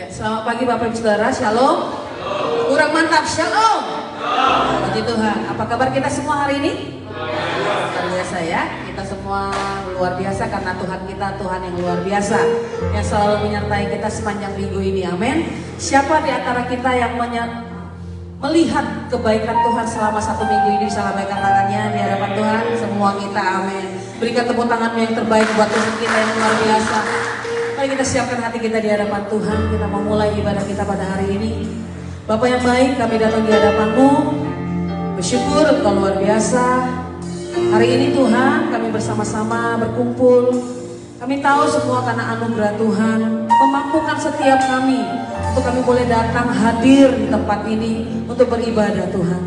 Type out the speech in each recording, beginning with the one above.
Ya, selamat pagi Bapak Ibu Saudara, Shalom. Kurang mantap, Shalom. Puji Tuhan. Apa kabar kita semua hari ini? Luar biasa ya. Kita semua luar biasa karena Tuhan kita Tuhan yang luar biasa, yang selalu menyertai kita sepanjang minggu ini. Amin. Siapa di antara kita yang melihat kebaikan Tuhan selama satu minggu ini bisa lambaikan tangannya di hadapan Tuhan? Semua kita, amin. Berikan tepuk tanganmu yang terbaik buat Tuhan kita yang luar biasa. Mari kita siapkan hati kita di hadapan Tuhan. Kita mau mulai ibadah kita pada hari ini. Bapak yang baik, kami datang di hadapan-Mu, bersyukur Engkau luar biasa. Hari ini Tuhan, kami bersama-sama berkumpul. Kami tahu semua karena anugerah Tuhan memampukan setiap kami untuk kami boleh datang hadir di tempat ini untuk beribadah Tuhan.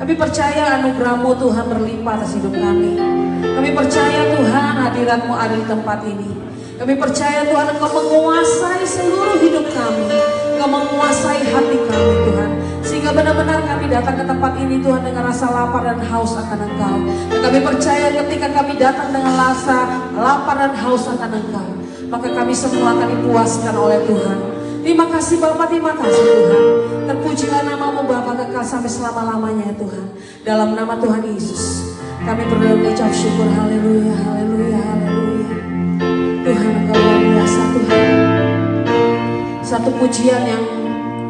Kami percaya anugerah-Mu Tuhan berlimpah atas hidup kami. Kami percaya Tuhan hadirat-Mu ada di tempat ini. Kami percaya Tuhan Engkau menguasai seluruh hidup kami. Engkau menguasai hati kami Tuhan. Sehingga benar-benar kami datang ke tempat ini Tuhan dengan rasa lapar dan haus akan Engkau. Dan kami percaya ketika kami datang dengan rasa lapar dan haus akan Engkau, maka kami semua akan dipuaskan oleh Tuhan. Terima kasih Bapa, terima kasih Tuhan. Terpujilah nama-Mu Bapa kekal sampai selama-lamanya ya Tuhan. Dalam nama Tuhan Yesus kami berdoa mengucap syukur. Haleluya, haleluya, haleluya. Tuhan Engkau luar biasa Tuhan. Satu pujian yang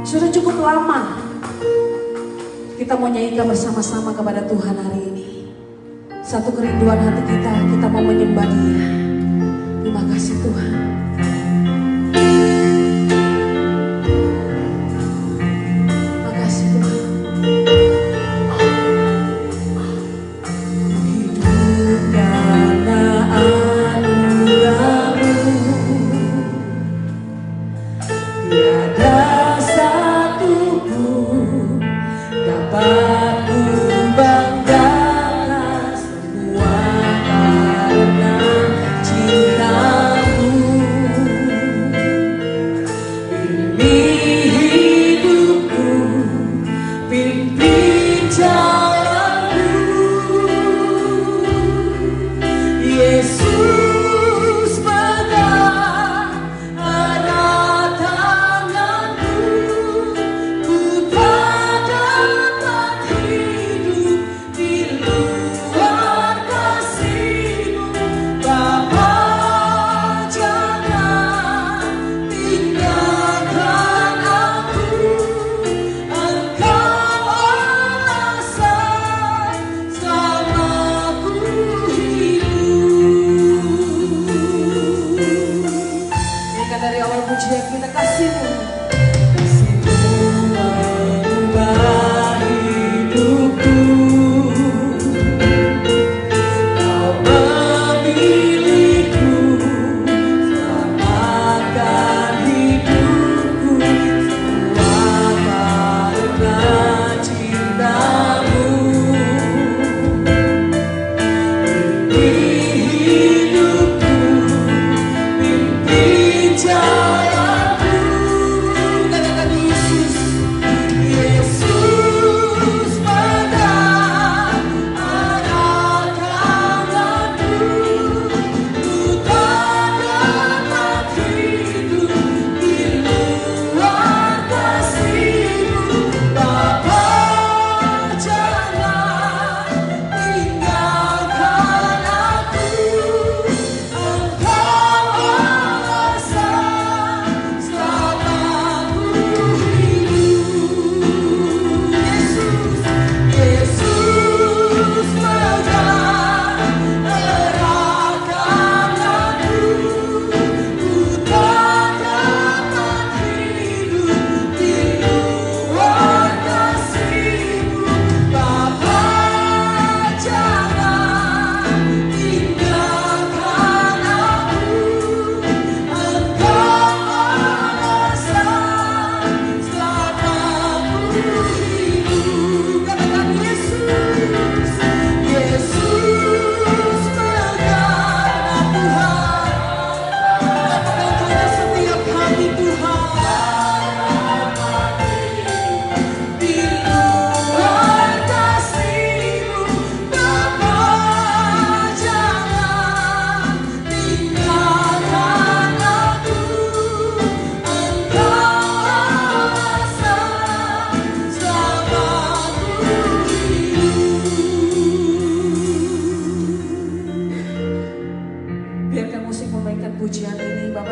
sudah cukup lama kita mau nyanyikan bersama-sama kepada Tuhan hari ini. Satu kerinduan hati kita mau menyembah Dia. Terima kasih Tuhan.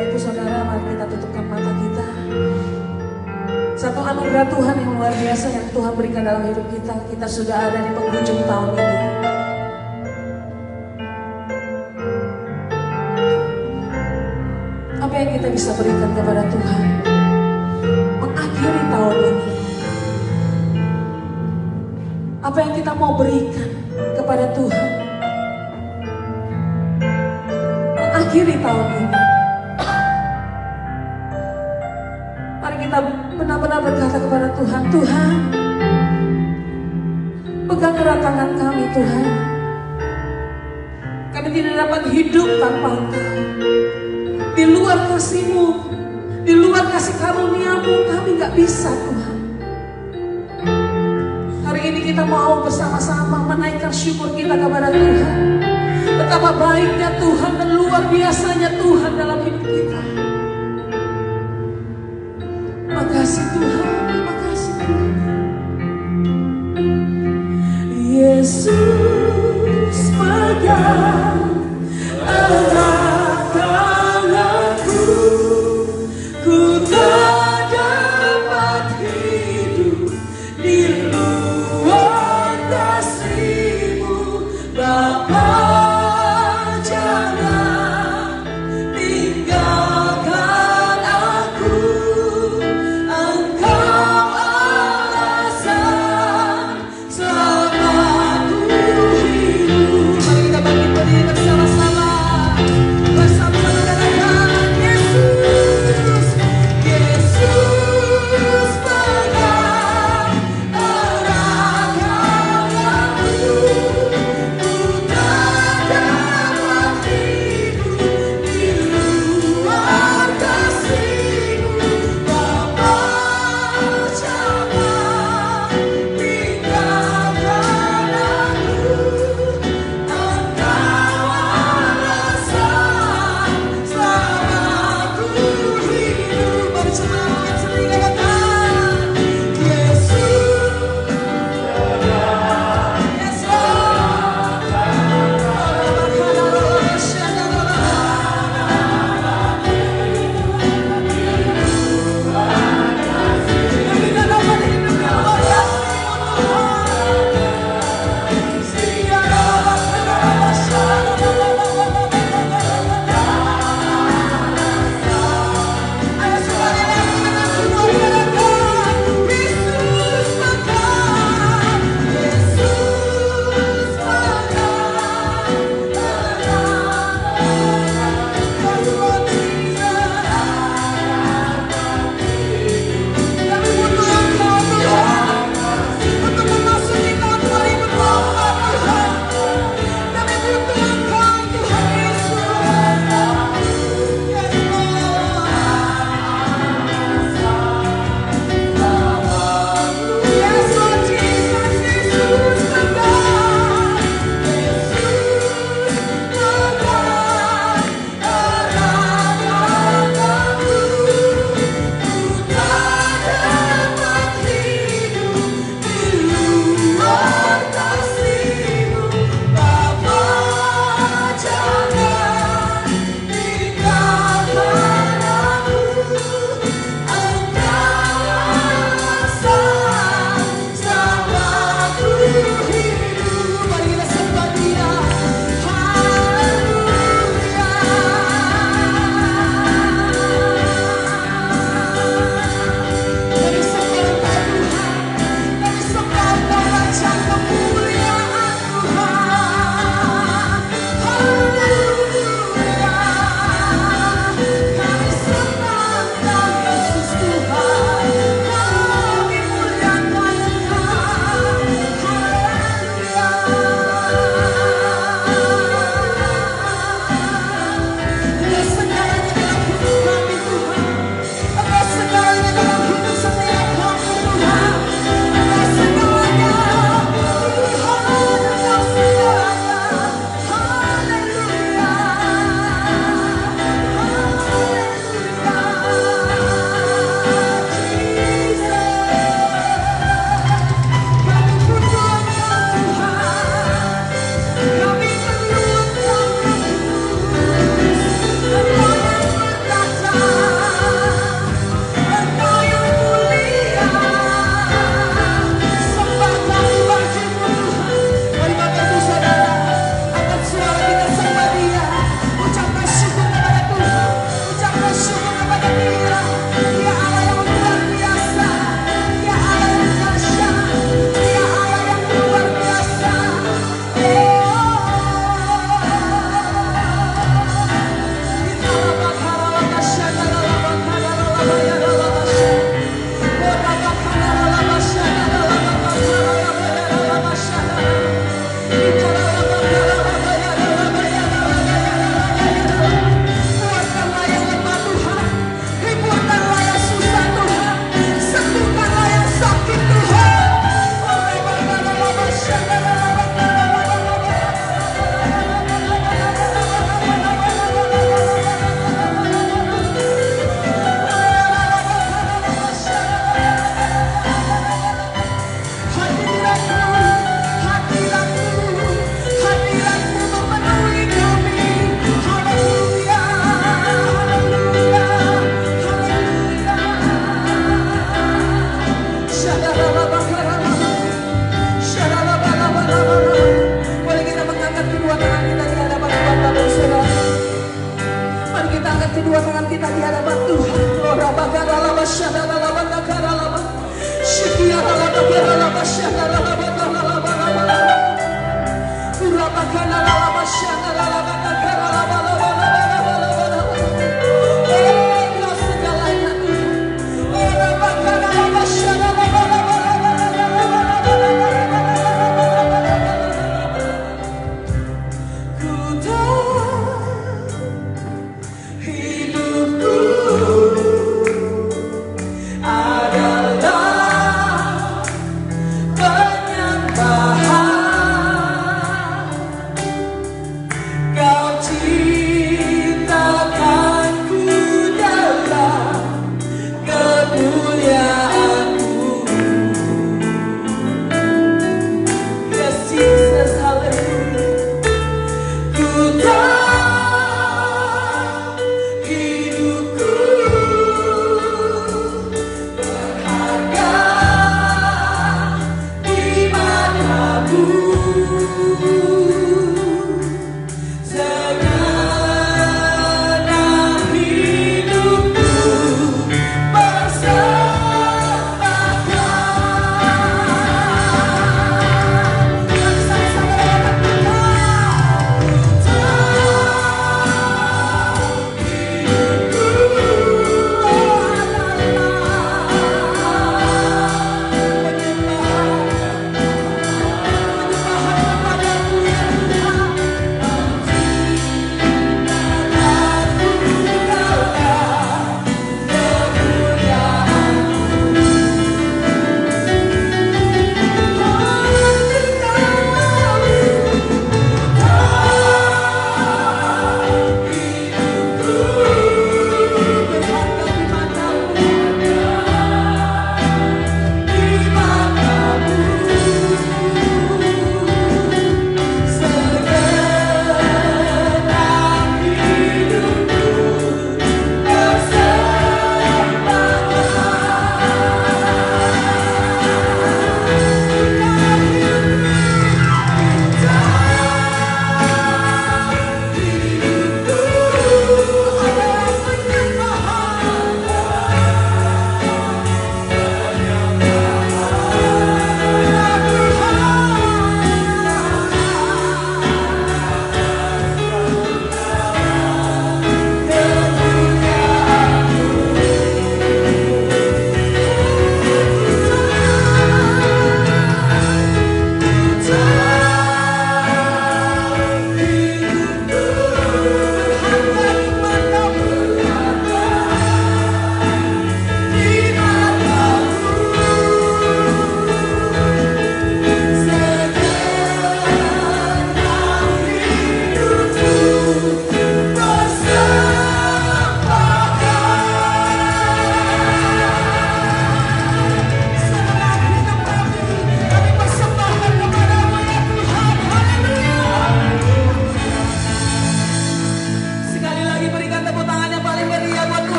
Bapak Ibu Saudara, mari kita tutupkan mata kita. Satu anugerah Tuhan yang luar biasa yang Tuhan berikan dalam hidup kita. Kita sudah ada di penghujung tahun ini. Apa yang kita bisa berikan kepada Tuhan mengakhiri tahun ini? Apa yang kita mau berikan kepada Tuhan mengakhiri tahun ini? Mari kita benar-benar berkata kepada Tuhan, Tuhan, pegang erat tangan kami Tuhan. Kami tidak dapat hidup tanpa Engkau. Di luar kasih-Mu, di luar kasih karunia-Mu, kami gak bisa Tuhan. Hari ini kita mau bersama-sama menaikkan syukur kita kepada Tuhan. Betapa baiknya Tuhan dan luar biasanya Tuhan dalam hidup kita. Makasih Tuhan, terima kasih Tuhan. Yesus pegang erat tanganku, ku tak dapat hidup di luar kasih-Mu, Bapa. Jangan tinggalkan aku, Engkau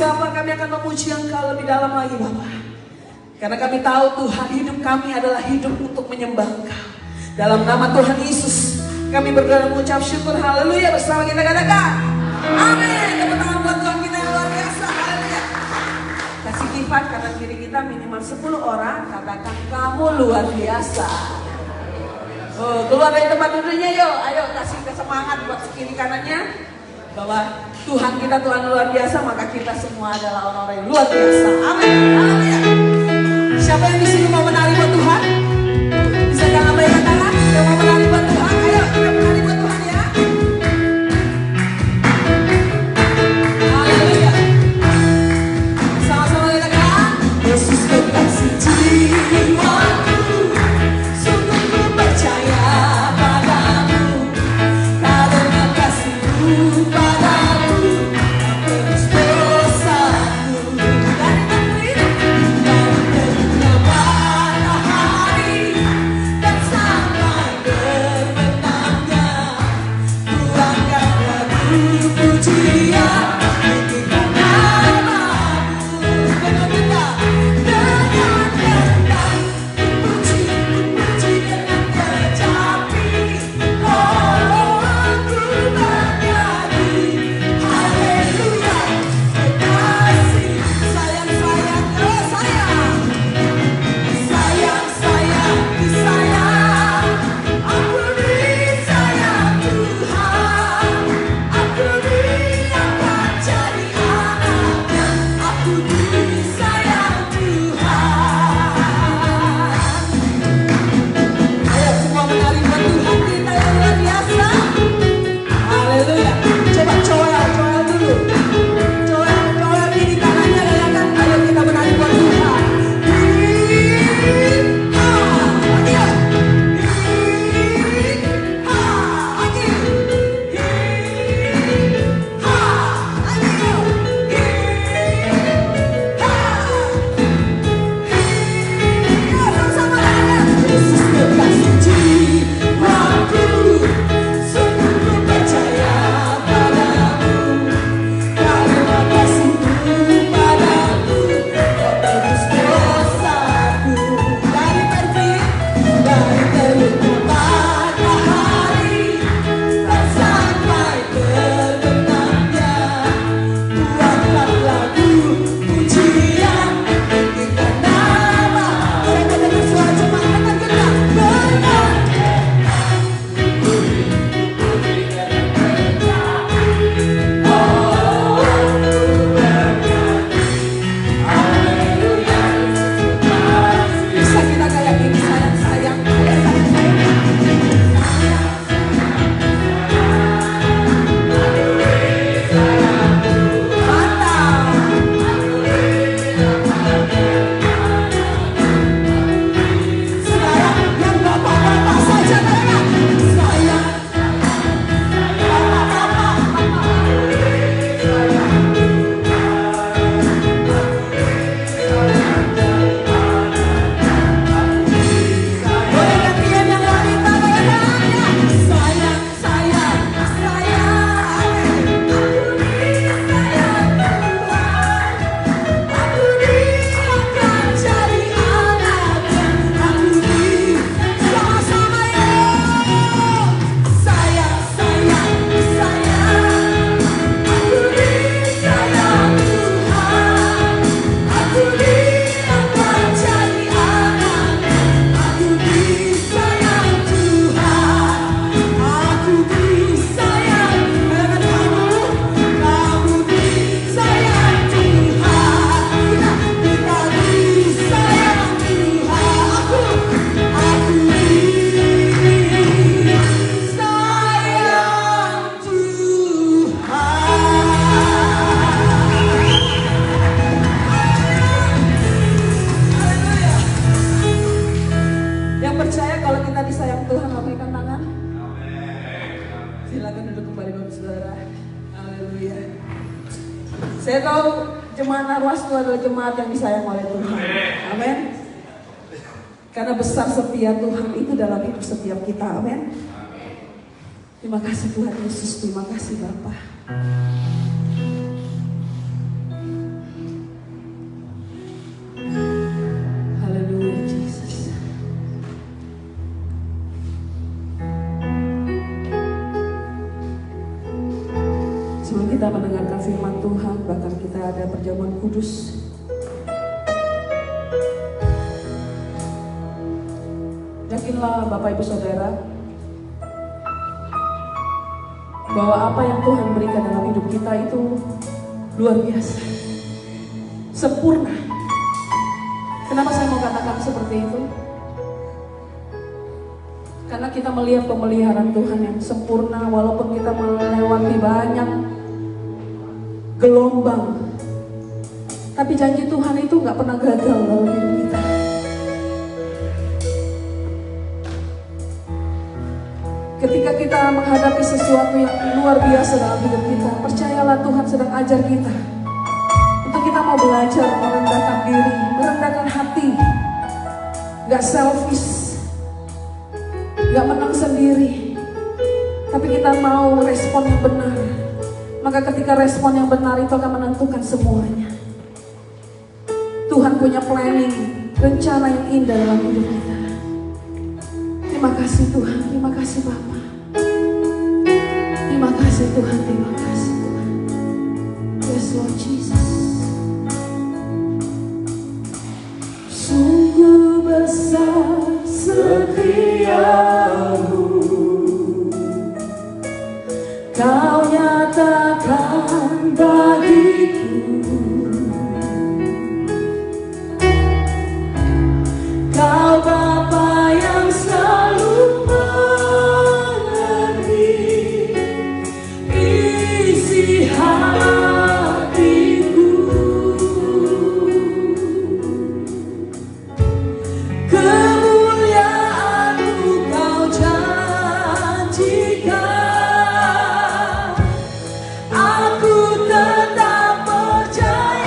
Bapa, kami akan memuji Engkau lebih dalam lagi Bapa. Karena kami tahu Tuhan, hidup kami adalah hidup untuk menyembah Engkau. Dalam nama Tuhan Yesus kami berdoa mengucap syukur. Haleluya. Bersama kita katakan amin. Tepuk tangan buat Tuhan kita yang luar biasa. Haleluya. Kasih kifat kanan kiri kita minimal 10 orang. Katakan kamu luar biasa. Oh, keluar dari tempat duduknya yuk. Ayo kasih kesemangat buat kiri kanannya, bahwa Tuhan kita Tuhan luar biasa, maka kita semua adalah orang-orang yang luar biasa. Amin. Haleluya. Siapa yang di sini mau menari buat Tuhan? Bisa jangan lambaikan tangan. Yang mau menari buat Tuhan, ayo kita menari buat Tuhan ya. Haleluya. Sama-sama kita katakan, Yesus kekasih jiwaku, sungguh ku percaya padamu, karena kasih-Mu padaku tebus dosaku. Dan negeri dan kenyamanan saudara. Haleluya. Saya tahu jemaat Narwas itu adalah jemaat yang disayang oleh Tuhan. Amin. Karena besar setia Tuhan itu dalam hidup setiap kita. Amin. Terima kasih Tuhan Yesus. Terima kasih Bapa. Haleluya Jesus. Sebelum kita mendengarkan firman Tuhan, bahkan kita ada perjamuan kudus. Yakinlah Bapak Ibu Saudara bahwa apa yang Tuhan berikan dalam hidup kita itu luar biasa, sempurna. Kenapa saya mau katakan seperti itu? Karena kita melihat pemeliharaan Tuhan yang sempurna, walaupun kita melewati banyak gelombang, tapi janji Tuhan itu gak pernah gagal dalam hidup kita. Ketika kita menghadapi sesuatu yang luar biasa dalam hidup kita, percayalah Tuhan sedang ajar kita untuk kita mau belajar merendahkan diri, merendahkan hati, gak selfish, gak menang sendiri, tapi kita mau respon yang benar. Maka ketika respon yang benar itu akan menentukan semuanya. Tuhan punya planning, rencana yang indah dalam hidup kita. Terima kasih Tuhan, terima kasih Bapa. Terima kasih Tuhan, terima kasih Tuhan. Yes Lord Jesus. Sungguh besar setiamu, Kau nyatakan bagiku. Kau Bapa yang selalu mengerti isi hatiku. Kemuliaan-Mu Kau janjikan. Aku tetap percaya.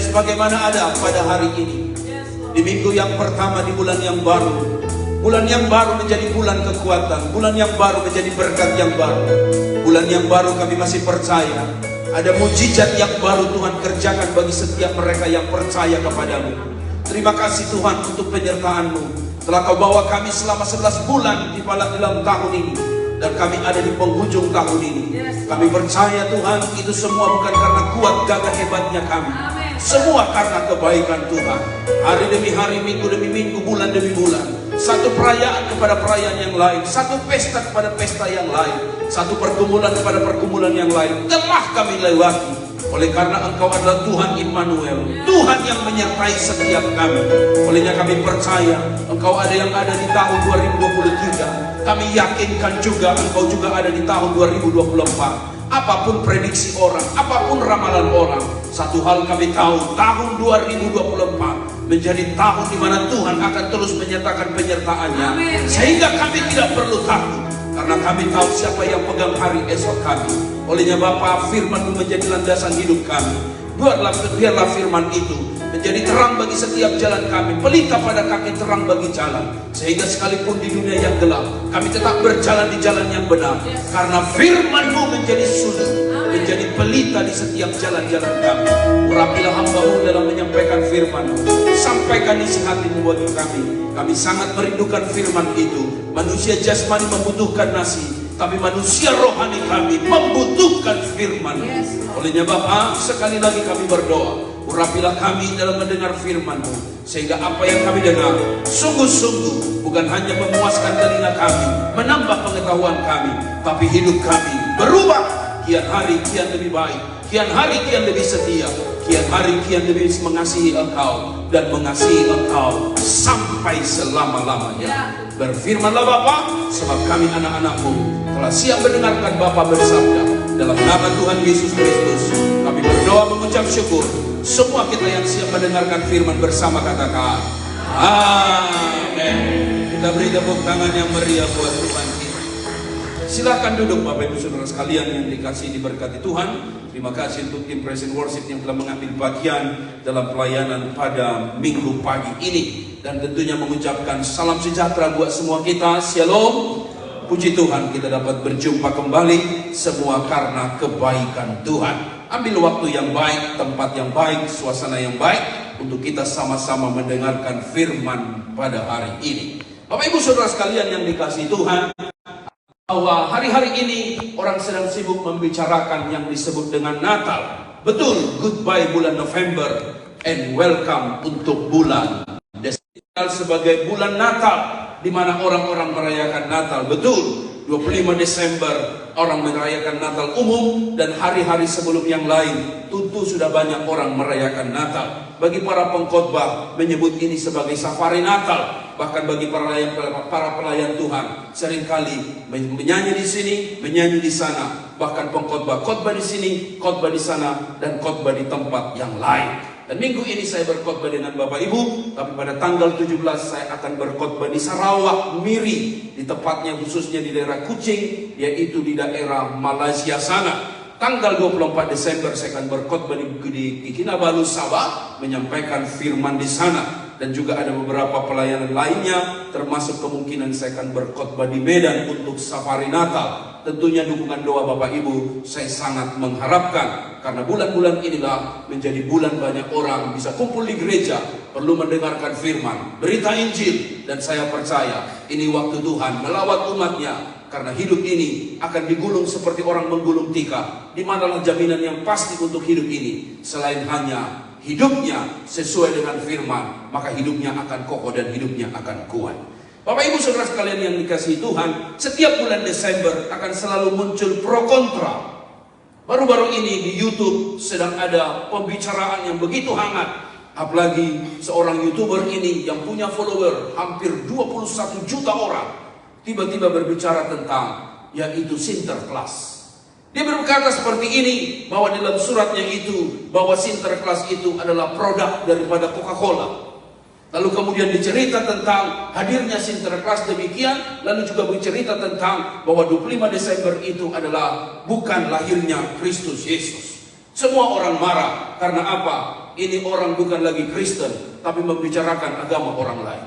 sebagaimana ada pada hari ini. Di minggu yang pertama di bulan yang baru. Bulan yang baru menjadi bulan kekuatan. Bulan yang baru menjadi berkat yang baru. Bulan yang baru kami masih percaya ada mujizat yang baru Tuhan kerjakan bagi setiap mereka yang percaya kepadamu. Terima kasih Tuhan untuk penyertaan-Mu. Telah Kau bawa kami selama 11 bulan di dalam tahun ini. Dan kami ada di penghujung tahun ini. Kami percaya Tuhan, itu semua bukan karena kuat gagah hebatnya kami. Semua karena kebaikan Tuhan. Hari demi hari, minggu demi minggu, bulan demi bulan. Satu perayaan kepada perayaan yang lain. Satu pesta kepada pesta yang lain. Satu pergumulan kepada pergumulan yang lain. Telah kami lewati. Oleh karena Engkau adalah Tuhan Immanuel, Tuhan yang menyertai setiap kami. Olehnya kami percaya Engkau ada yang ada di tahun 2023. Kami yakinkan juga Engkau juga ada di tahun 2024. Apapun prediksi orang, apapun ramalan orang, satu hal kami tahu, tahun 2024 menjadi tahun di mana Tuhan akan terus menyatakan penyertaannya. Sehingga kami tidak perlu takut, karena kami tahu siapa yang pegang hari esok kami. Olehnya Bapa, firman-Mu menjadi landasan hidup kami. Biarlah firman itu menjadi terang bagi setiap jalan kami, pelita pada kaki, terang bagi jalan. Sehingga sekalipun di dunia yang gelap, kami tetap berjalan di jalan yang benar. Karena firman-Mu menjadi sudut, menjadi pelita di setiap jalan-jalan kami. Urapilah hamba-Mu dalam menyampaikan firman-Mu. Sampaikan isi hati-Mu bagi kami. Kami sangat merindukan firman itu. Manusia jasmani membutuhkan nasi, tapi manusia rohani kami membutuhkan firman. Olehnya Bapa, sekali lagi kami berdoa, urapilah kami dalam mendengar firman-Mu, sehingga apa yang kami dengar sungguh-sungguh bukan hanya memuaskan telinga kami, menambah pengetahuan kami, tapi hidup kami berubah. Kian hari kian lebih baik, kian hari kian lebih setia, kian hari kian lebih mengasihi Engkau, dan mengasihi Engkau sampai selama-lamanya. Berfirmanlah Bapa, sebab kami anak-anak-Mu telah siap mendengarkan Bapa bersabda. Dalam nama Tuhan Yesus Kristus kami berdoa mengucap syukur. Semua kita yang siap mendengarkan firman bersama katakan amin. Kita beri tepuk tangan yang meriah buat Tuhan kita. Silakan duduk Bapak Ibu Saudara sekalian yang dikasihi diberkati Tuhan. Terima kasih untuk tim Praise and Worship yang telah mengambil bagian dalam pelayanan pada minggu pagi ini. Dan tentunya mengucapkan salam sejahtera buat semua kita. Shalom. Puji Tuhan kita dapat berjumpa kembali, semua karena kebaikan Tuhan. Ambil waktu yang baik, tempat yang baik, suasana yang baik untuk kita sama-sama mendengarkan firman pada hari ini. Bapak Ibu Saudara sekalian yang dikasihi Tuhan, bahwa hari-hari ini orang sedang sibuk membicarakan yang disebut dengan Natal. Betul, goodbye bulan November and welcome untuk bulan Desember sebagai bulan Natal, di mana orang-orang merayakan Natal. Betul, 25 Desember orang merayakan Natal umum, dan hari-hari sebelum yang lain tentu sudah banyak orang merayakan Natal. Bagi para pengkhotbah menyebut ini sebagai safari Natal. Bahkan bagi para pelayan Tuhan seringkali menyanyi di sini, menyanyi di sana. Bahkan pengkhotbah khotbah di sini, khotbah di sana, dan khotbah di tempat yang lain. Dan minggu ini saya berkhotbah dengan Bapak Ibu, tapi pada tanggal 17 saya akan berkhotbah di Sarawak, Miri, di tepatnya khususnya di daerah Kuching, yaitu di daerah Malaysia sana. Tanggal 24 Desember saya akan berkhotbah di Kinabalu, Sabah, menyampaikan firman di sana. Dan juga ada beberapa pelayanan lainnya, termasuk kemungkinan saya akan berkhotbah di Medan untuk safari Natal. Tentunya dukungan doa Bapak Ibu saya sangat mengharapkan, karena bulan-bulan inilah menjadi bulan banyak orang bisa kumpul di gereja, perlu mendengarkan firman, berita Injil. Dan saya percaya ini waktu Tuhan melawat umatnya, karena hidup ini akan digulung seperti orang menggulung tikar. Di manalah jaminan yang pasti untuk hidup ini, selain hanya hidupnya sesuai dengan firman, maka hidupnya akan kokoh dan hidupnya akan kuat. Bapak Ibu Saudara sekalian yang dikasihi Tuhan, setiap bulan Desember akan selalu muncul pro kontra. Baru-baru ini di YouTube sedang ada pembicaraan yang begitu hangat. Apalagi seorang YouTuber ini yang punya follower hampir 21 juta orang, tiba-tiba berbicara tentang yaitu Sinterklas. Dia berkata seperti ini, bahwa dalam suratnya itu, bahwa Sinterklas itu adalah produk daripada Coca-Cola. Lalu kemudian dicerita tentang hadirnya Sinterklas demikian, lalu juga bercerita tentang bahwa 25 Desember itu adalah bukan lahirnya Kristus Yesus. Semua orang marah, karena apa? ini orang bukan lagi Kristen, tapi membicarakan agama orang lain.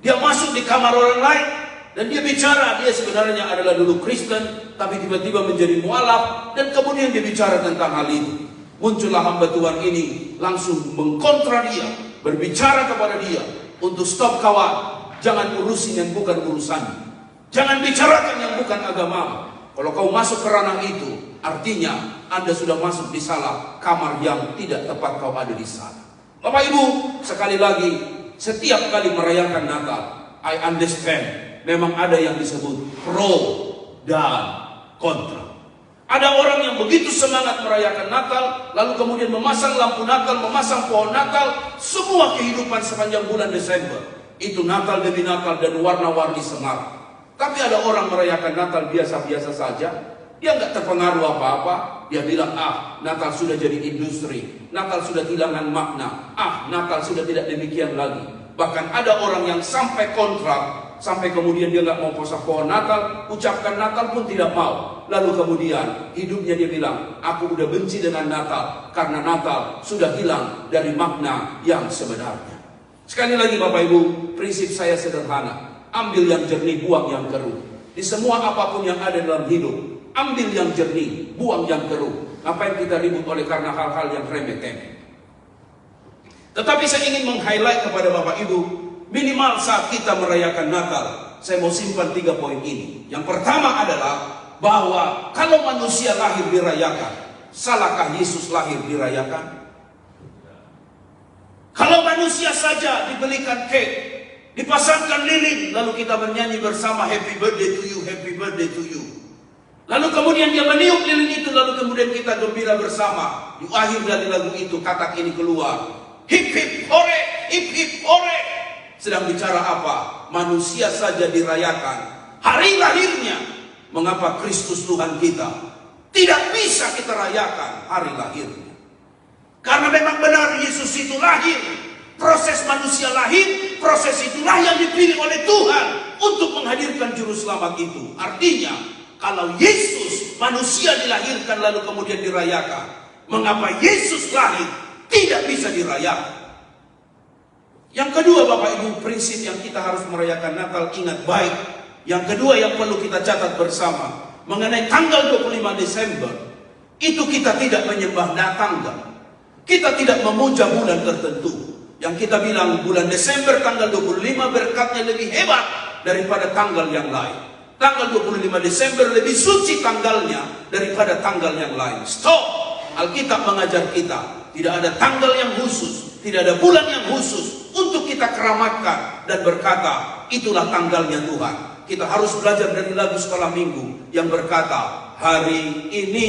Dia masuk di kamar orang lain, dan dia bicara, dia sebenarnya adalah dulu Kristen, tapi tiba-tiba menjadi mualaf, dan kemudian dia bicara tentang hal itu. Muncullah hamba Tuhan ini, langsung mengkontra dia, berbicara kepada dia, untuk stop kawan, jangan urusin yang bukan urusannya. Jangan bicarakan yang bukan agamamu. Kalau kau masuk ke ranah itu, artinya Anda sudah masuk di salah kamar yang tidak tepat kau ada di sana. Bapak Ibu, sekali lagi, setiap kali merayakan Natal, I understand, memang ada yang disebut pro dan kontra. Ada orang yang begitu semangat merayakan Natal, lalu kemudian memasang lampu Natal, memasang pohon Natal, semua kehidupan sepanjang bulan Desember. Itu Natal demi Natal dan warna-warni semar. Tapi ada orang merayakan Natal biasa-biasa saja. Dia nggak terpengaruh apa-apa. Dia bilang, Natal sudah jadi industri. Natal sudah kehilangan makna. Natal sudah tidak demikian lagi. Bahkan ada orang yang sampai kontrak, sampai kemudian dia nggak mau pasang pohon Natal, ucapkan Natal pun tidak mau. Lalu kemudian hidupnya dia bilang, aku udah benci dengan Natal, karena Natal sudah hilang dari makna yang sebenarnya. Sekali lagi Bapak Ibu, prinsip saya sederhana. Ambil yang jernih, buang yang keruh. Di semua apapun yang ada dalam hidup, ambil yang jernih, buang yang keruh. Apa yang kita ribut oleh karena hal-hal yang remeh-temeh. Tetapi saya ingin meng-highlight kepada Bapak Ibu, minimal saat kita merayakan Natal, saya mau simpan 3 poin ini. Yang pertama adalah bahwa kalau manusia lahir dirayakan, salahkah Yesus lahir dirayakan? Kalau manusia saja dibelikan cake, dipasangkan lilin, lalu kita bernyanyi bersama happy birthday to you, happy birthday to you. Lalu kemudian dia meniup lilin itu, lalu kemudian kita gembira bersama. Di akhir dari lagu itu katak ini keluar, hip hip hore, hip hip hore. Sedang bicara apa? Manusia saja dirayakan hari lahirnya. Mengapa Kristus Tuhan kita tidak bisa kita rayakan hari lahirnya? Karena memang benar Yesus itu lahir. Proses manusia lahir, proses itulah yang dipilih oleh Tuhan untuk menghadirkan juru selamat itu. Artinya, kalau Yesus manusia dilahirkan lalu kemudian dirayakan, mengapa Yesus lahir tidak bisa dirayakan? Yang kedua Bapak Ibu, prinsip yang kita harus merayakan Natal, ingat baik. Yang kedua yang perlu kita catat bersama, mengenai tanggal 25 Desember, itu kita tidak menyembah tanggal. Kita tidak memuja bulan tertentu. Yang kita bilang bulan Desember tanggal 25 berkatnya lebih hebat daripada tanggal yang lain. Tanggal 25 Desember lebih suci tanggalnya daripada tanggal yang lain. Stop! Alkitab mengajar kita, tidak ada tanggal yang khusus, tidak ada bulan yang khusus untuk kita keramatkan dan berkata, itulah tanggalnya Tuhan. Kita harus belajar dari lagu sekolah minggu yang berkata, hari ini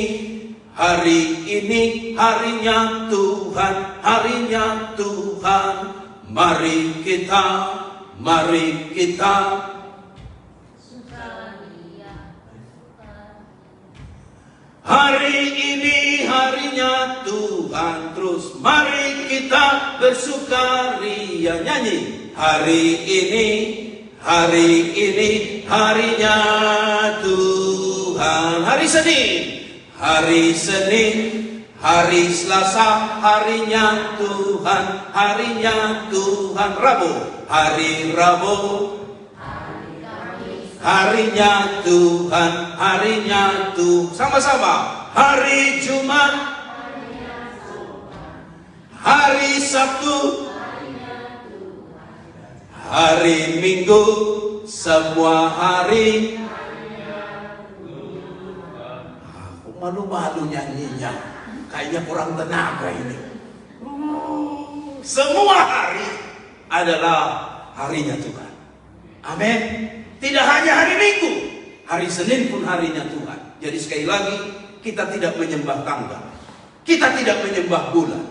harinya Tuhan, harinya Tuhan. Mari kita hari ini harinya Tuhan. Terus mari kita bersukaria. Nyanyi, hari ini harinya Tuhan. Hari Senin, hari Selasa, harinya Tuhan, harinya Tuhan. Hari Rabu, harinya Tuhan, harinya Tuhan. Sama-sama. Hari Jumat, hari Sabtu, hari Minggu, semua hari. Malu-malu nyanyinya, kayaknya kurang tenaga ini. Semua hari adalah harinya Tuhan. Amin. Tidak hanya hari Minggu, hari Senin pun harinya Tuhan. Jadi sekali lagi, kita tidak menyembah tanggal, kita tidak menyembah bulan.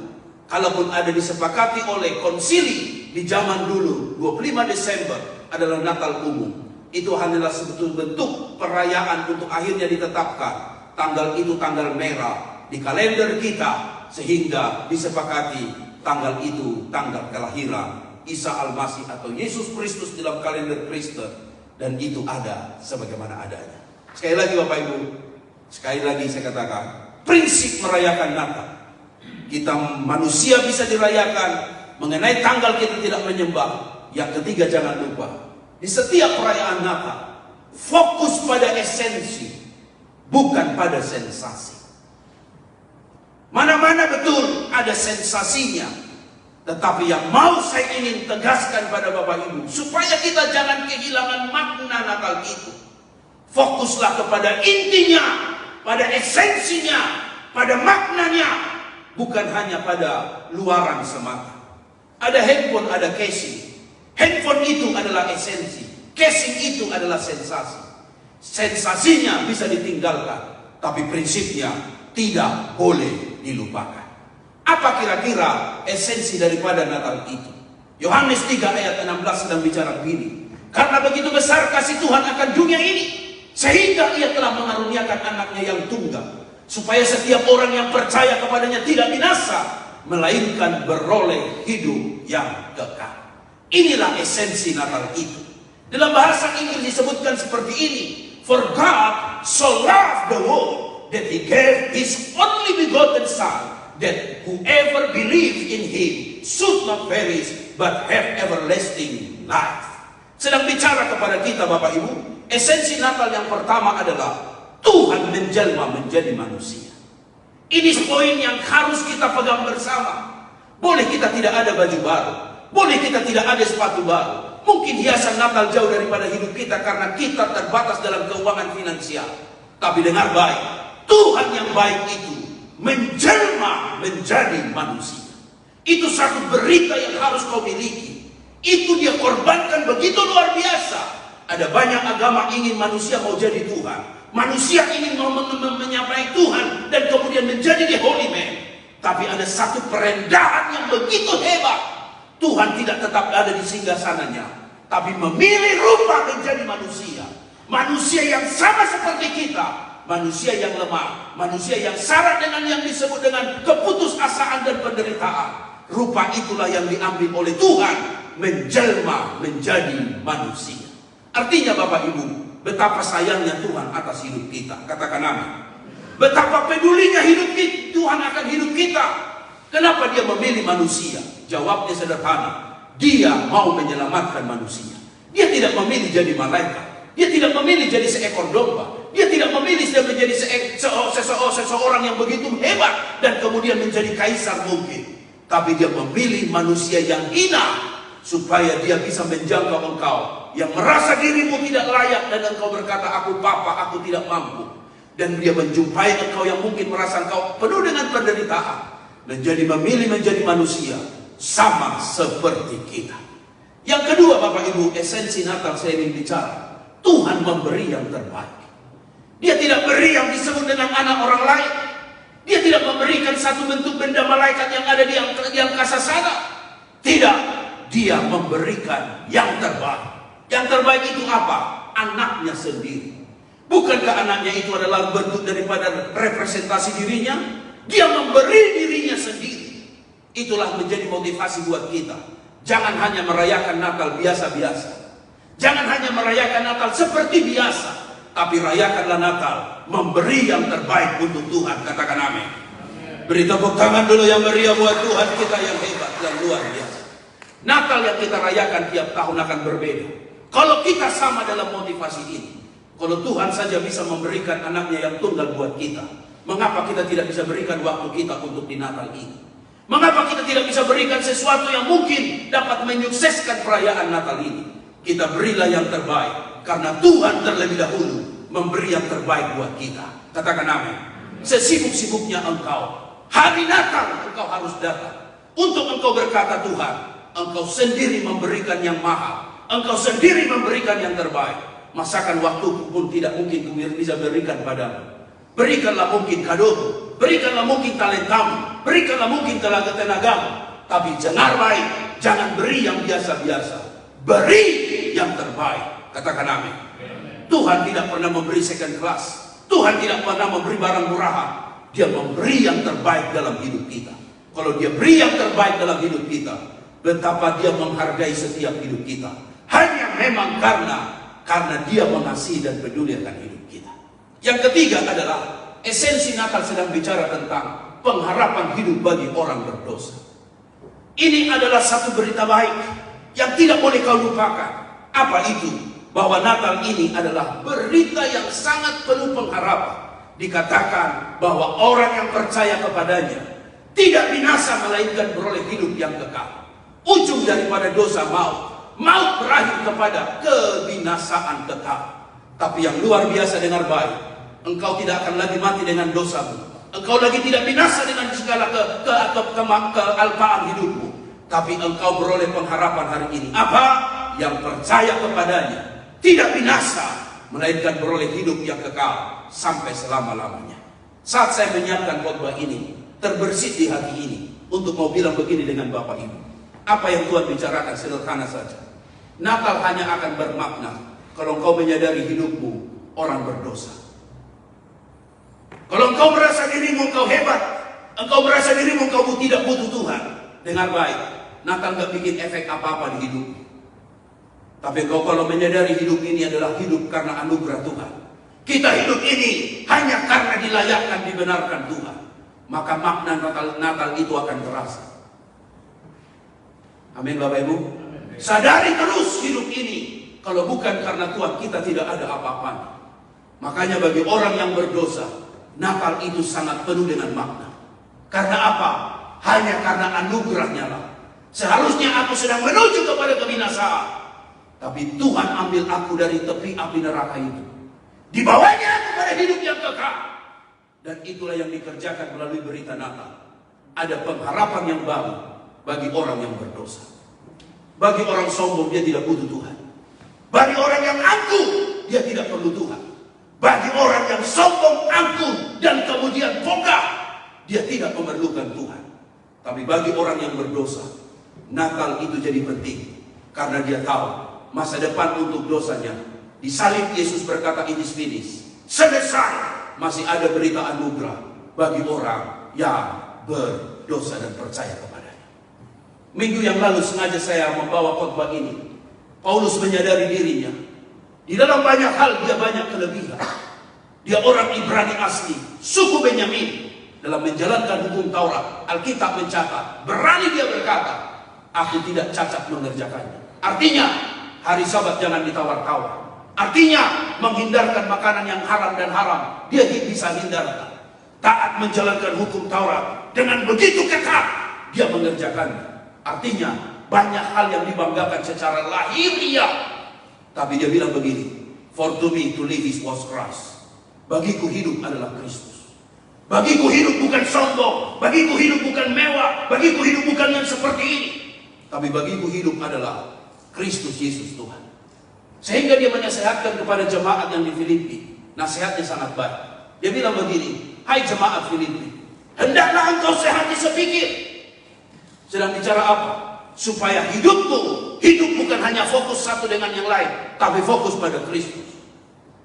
Kalaupun ada disepakati oleh konsili di zaman dulu, 25 Desember adalah Natal umum. Itu hanyalah sebetulnya bentuk perayaan untuk akhirnya ditetapkan tanggal itu tanggal merah di kalender kita, sehingga disepakati tanggal itu tanggal kelahiran Isa Al-Masih atau Yesus Kristus dalam kalender Kristen, dan itu ada sebagaimana adanya. Sekali lagi Bapak Ibu, sekali lagi saya katakan, prinsip merayakan Natal, kita manusia bisa dirayakan, mengenai tanggal kita tidak menyembah. Yang ketiga, jangan lupa, di setiap perayaan Natal, fokus pada esensi, bukan pada sensasi. Mana-mana betul ada sensasinya, tetapi yang mau saya ingin tegaskan pada Bapak Ibu, supaya kita jangan kehilangan makna Natal itu. Fokuslah kepada intinya, pada esensinya, pada maknanya, bukan hanya pada luaran semata. Ada handphone, ada casing. Handphone itu adalah esensi, casing itu adalah sensasi. Sensasinya bisa ditinggalkan, tapi prinsipnya tidak boleh dilupakan. Apa kira-kira esensi daripada Natal itu? Yohanes 3 ayat 16 sedang bicara begini. Karena begitu besar kasih Tuhan akan dunia ini, sehingga ia telah mengaruniakan anaknya yang tunggal, supaya setiap orang yang percaya kepadanya tidak binasa, melainkan beroleh hidup yang kekal. Inilah esensi Natal itu. Dalam bahasa Inggris disebutkan seperti ini. For God so loved the world that He gave His only begotten Son, that whoever believes in Him should not perish but have everlasting life. Sedang bicara kepada kita Bapak Ibu, esensi Natal yang pertama adalah Tuhan menjelma menjadi manusia. Ini poin yang harus kita pegang bersama. Boleh kita tidak ada baju baru, boleh kita tidak ada sepatu baru, mungkin hiasan Natal jauh daripada hidup kita karena kita terbatas dalam keuangan finansial. Tapi dengar baik, Tuhan yang baik itu menjelma menjadi manusia. Itu satu berita yang harus kau miliki. Itu Dia korbankan begitu luar biasa. Ada banyak agama ingin manusia mau jadi Tuhan, manusia ingin menyapai Tuhan dan kemudian menjadi the holy man. Tapi ada satu perendahan yang begitu hebat. Tuhan tidak tetap ada di singgasananya, tapi memilih rupa menjadi manusia. Manusia yang sama seperti kita, manusia yang lemah, manusia yang syarat dengan yang disebut dengan keputusasaan dan penderitaan. Rupa itulah yang diambil oleh Tuhan, menjelma menjadi manusia. Artinya Bapak Ibu, betapa sayangnya Tuhan atas hidup kita. Katakan amin. Betapa pedulinya hidup kita, Tuhan akan hidup kita. Kenapa Dia memilih manusia? Jawabnya sederhana. Dia mau menyelamatkan manusia. Dia tidak memilih jadi malaikat. Dia tidak memilih jadi seekor domba. Dia tidak memilih menjadi seseorang yang begitu hebat dan kemudian menjadi kaisar mungkin. Tapi Dia memilih manusia yang hina, supaya Dia bisa menjangkau engkau yang merasa dirimu tidak layak dan engkau berkata, aku papa, aku tidak mampu. Dan Dia menjumpai engkau yang mungkin merasa engkau penuh dengan penderitaan, menjadi memilih menjadi manusia sama seperti kita. Yang kedua Bapak Ibu, esensi Natal saya ingin bicara, Tuhan memberi yang terbaik. Dia tidak beri yang disebut dengan anak orang lain. Dia tidak memberikan satu bentuk benda malaikat yang ada di angkasa sana. Tidak, Dia memberikan yang terbaik. Yang terbaik itu apa? Anaknya sendiri. Bukankah anaknya itu adalah bentuk daripada representasi dirinya? Dia memberi dirinya sendiri. Itulah menjadi motivasi buat kita. Jangan hanya merayakan Natal biasa-biasa. Jangan hanya merayakan Natal seperti biasa, tapi rayakanlah Natal memberi yang terbaik untuk Tuhan. Katakan amin. Beri tepuk tangan dulu yang meriah buat Tuhan kita yang hebat dan luar biasa. Natal yang kita rayakan tiap tahun akan berbeda. Kalau kita sama dalam motivasi ini, kalau Tuhan saja bisa memberikan anaknya yang tunggal buat kita, mengapa kita tidak bisa berikan waktu kita untuk di Natal ini? Mengapa kita tidak bisa berikan sesuatu yang mungkin dapat menyukseskan perayaan Natal ini? Kita berilah yang terbaik, karena Tuhan terlebih dahulu memberi yang terbaik buat kita. Katakan amin. Sesibuk-sibuknya engkau, hari Natal engkau harus datang untuk engkau berkata, Tuhan, engkau sendiri memberikan yang mahal, engkau sendiri memberikan yang terbaik. Masakan waktu pun tidak mungkin bisa berikan padamu. Berikanlah mungkin kado, berikanlah mungkin talentamu, berikanlah mungkin tenaga-tenagamu. Tapi jangan baik, jangan beri yang biasa-biasa, beri yang terbaik. Katakan amin. Tuhan tidak pernah memberi second class. Tuhan tidak pernah memberi barang murahan. Dia memberi yang terbaik dalam hidup kita. Kalau Dia beri yang terbaik dalam hidup kita, betapa Dia menghargai setiap hidup kita. Hanya memang karena Dia mengasihi dan peduli akan hidup kita. Yang ketiga adalah esensi Natal sedang bicara tentang pengharapan hidup bagi orang berdosa. Ini adalah satu berita baik yang tidak boleh kau lupakan. Apa itu? Bahwa Natal ini adalah berita yang sangat penuh pengharapan. Dikatakan bahwa orang yang percaya kepadanya tidak binasa melainkan beroleh hidup yang kekal. Ujung daripada dosa maut berakhir kepada kebinasaan kekal. Tapi yang luar biasa, dengar baik, engkau tidak akan lagi mati dengan dosamu. Engkau lagi tidak binasa dengan segala kealpaan hidupmu. Tapi engkau beroleh pengharapan hari ini. Apa? Yang percaya kepadanya tidak binasa, melainkan beroleh hidup yang kekal sampai selama-lamanya. Saat saya menyiapkan khotbah ini, terbersit di hati ini untuk mau bilang begini dengan Bapak Ibu. Apa yang Tuhan bicarakan sederhana saja. Natal hanya akan bermakna kalau engkau menyadari hidupmu orang berdosa. Kalau engkau merasa dirimu engkau hebat, engkau merasa dirimu engkau tidak butuh Tuhan, dengar baik, Natal gak bikin efek apa-apa di hidupmu. Tapi engkau kalau menyadari hidup ini adalah hidup karena anugerah Tuhan, kita hidup ini hanya karena dilayakkan, dibenarkan Tuhan, maka makna Natal itu akan terasa. Amin Bapak Ibu. Sadari terus hidup ini, kalau bukan karena Tuhan kita tidak ada apa-apanya. Makanya bagi orang yang berdosa, Natal itu sangat penuh dengan makna. Karena apa? Hanya karena anugerahnya lah. Seharusnya aku sedang menuju kepada kebinasaan, tapi Tuhan ambil aku dari tepi api neraka itu, dibawanya kepada hidup yang kekal. Dan itulah yang dikerjakan melalui berita Natal. Ada pengharapan yang baru bagi orang yang berdosa. Bagi orang sombong, dia tidak butuh Tuhan. Bagi orang yang angkuh, dia tidak perlu Tuhan. Bagi orang yang sombong, angkuh, dan kemudian fogah, dia tidak memerlukan Tuhan. Tapi bagi orang yang berdosa, Natal itu jadi penting. Karena dia tahu masa depan untuk dosanya. Di salib Yesus berkata, "It is finished." Selesai. Masih ada berita anugerah bagi orang yang berdosa dan percaya kepadanya. Minggu yang lalu sengaja saya membawa khotbah ini. Paulus menyadari dirinya, di dalam banyak hal dia banyak kelebihan. Dia orang Ibrani asli, suku Benyamin. Dalam menjalankan hukum Taurat, Alkitab mencatat, berani dia berkata, "Aku tidak cacat mengerjakannya." Artinya, hari Sabat jangan ditawar-tawar. Artinya, menghindarkan makanan yang haram dan haram, dia bisa hindarkan. Taat menjalankan hukum Taurat, dengan begitu ketat, dia mengerjakannya. Artinya, banyak hal yang dibanggakan secara lahiriah. Tapi dia bilang begini, "For to me to live is was Christ." Bagiku hidup adalah Kristus. Bagiku hidup bukan sombong, bagiku hidup bukan mewah, bagiku hidup bukan yang seperti ini. Tapi bagiku hidup adalah Kristus Yesus Tuhan. Sehingga dia menasihatkan kepada jemaat yang di Filipi. Nasihatnya sangat baik. Dia bilang begini, "Hai jemaat Filipi, hendaklah engkau sehati sepikir." Sedang bicara apa? Supaya hidupmu, hidup bukan hanya fokus satu dengan yang lain, tapi fokus pada Kristus.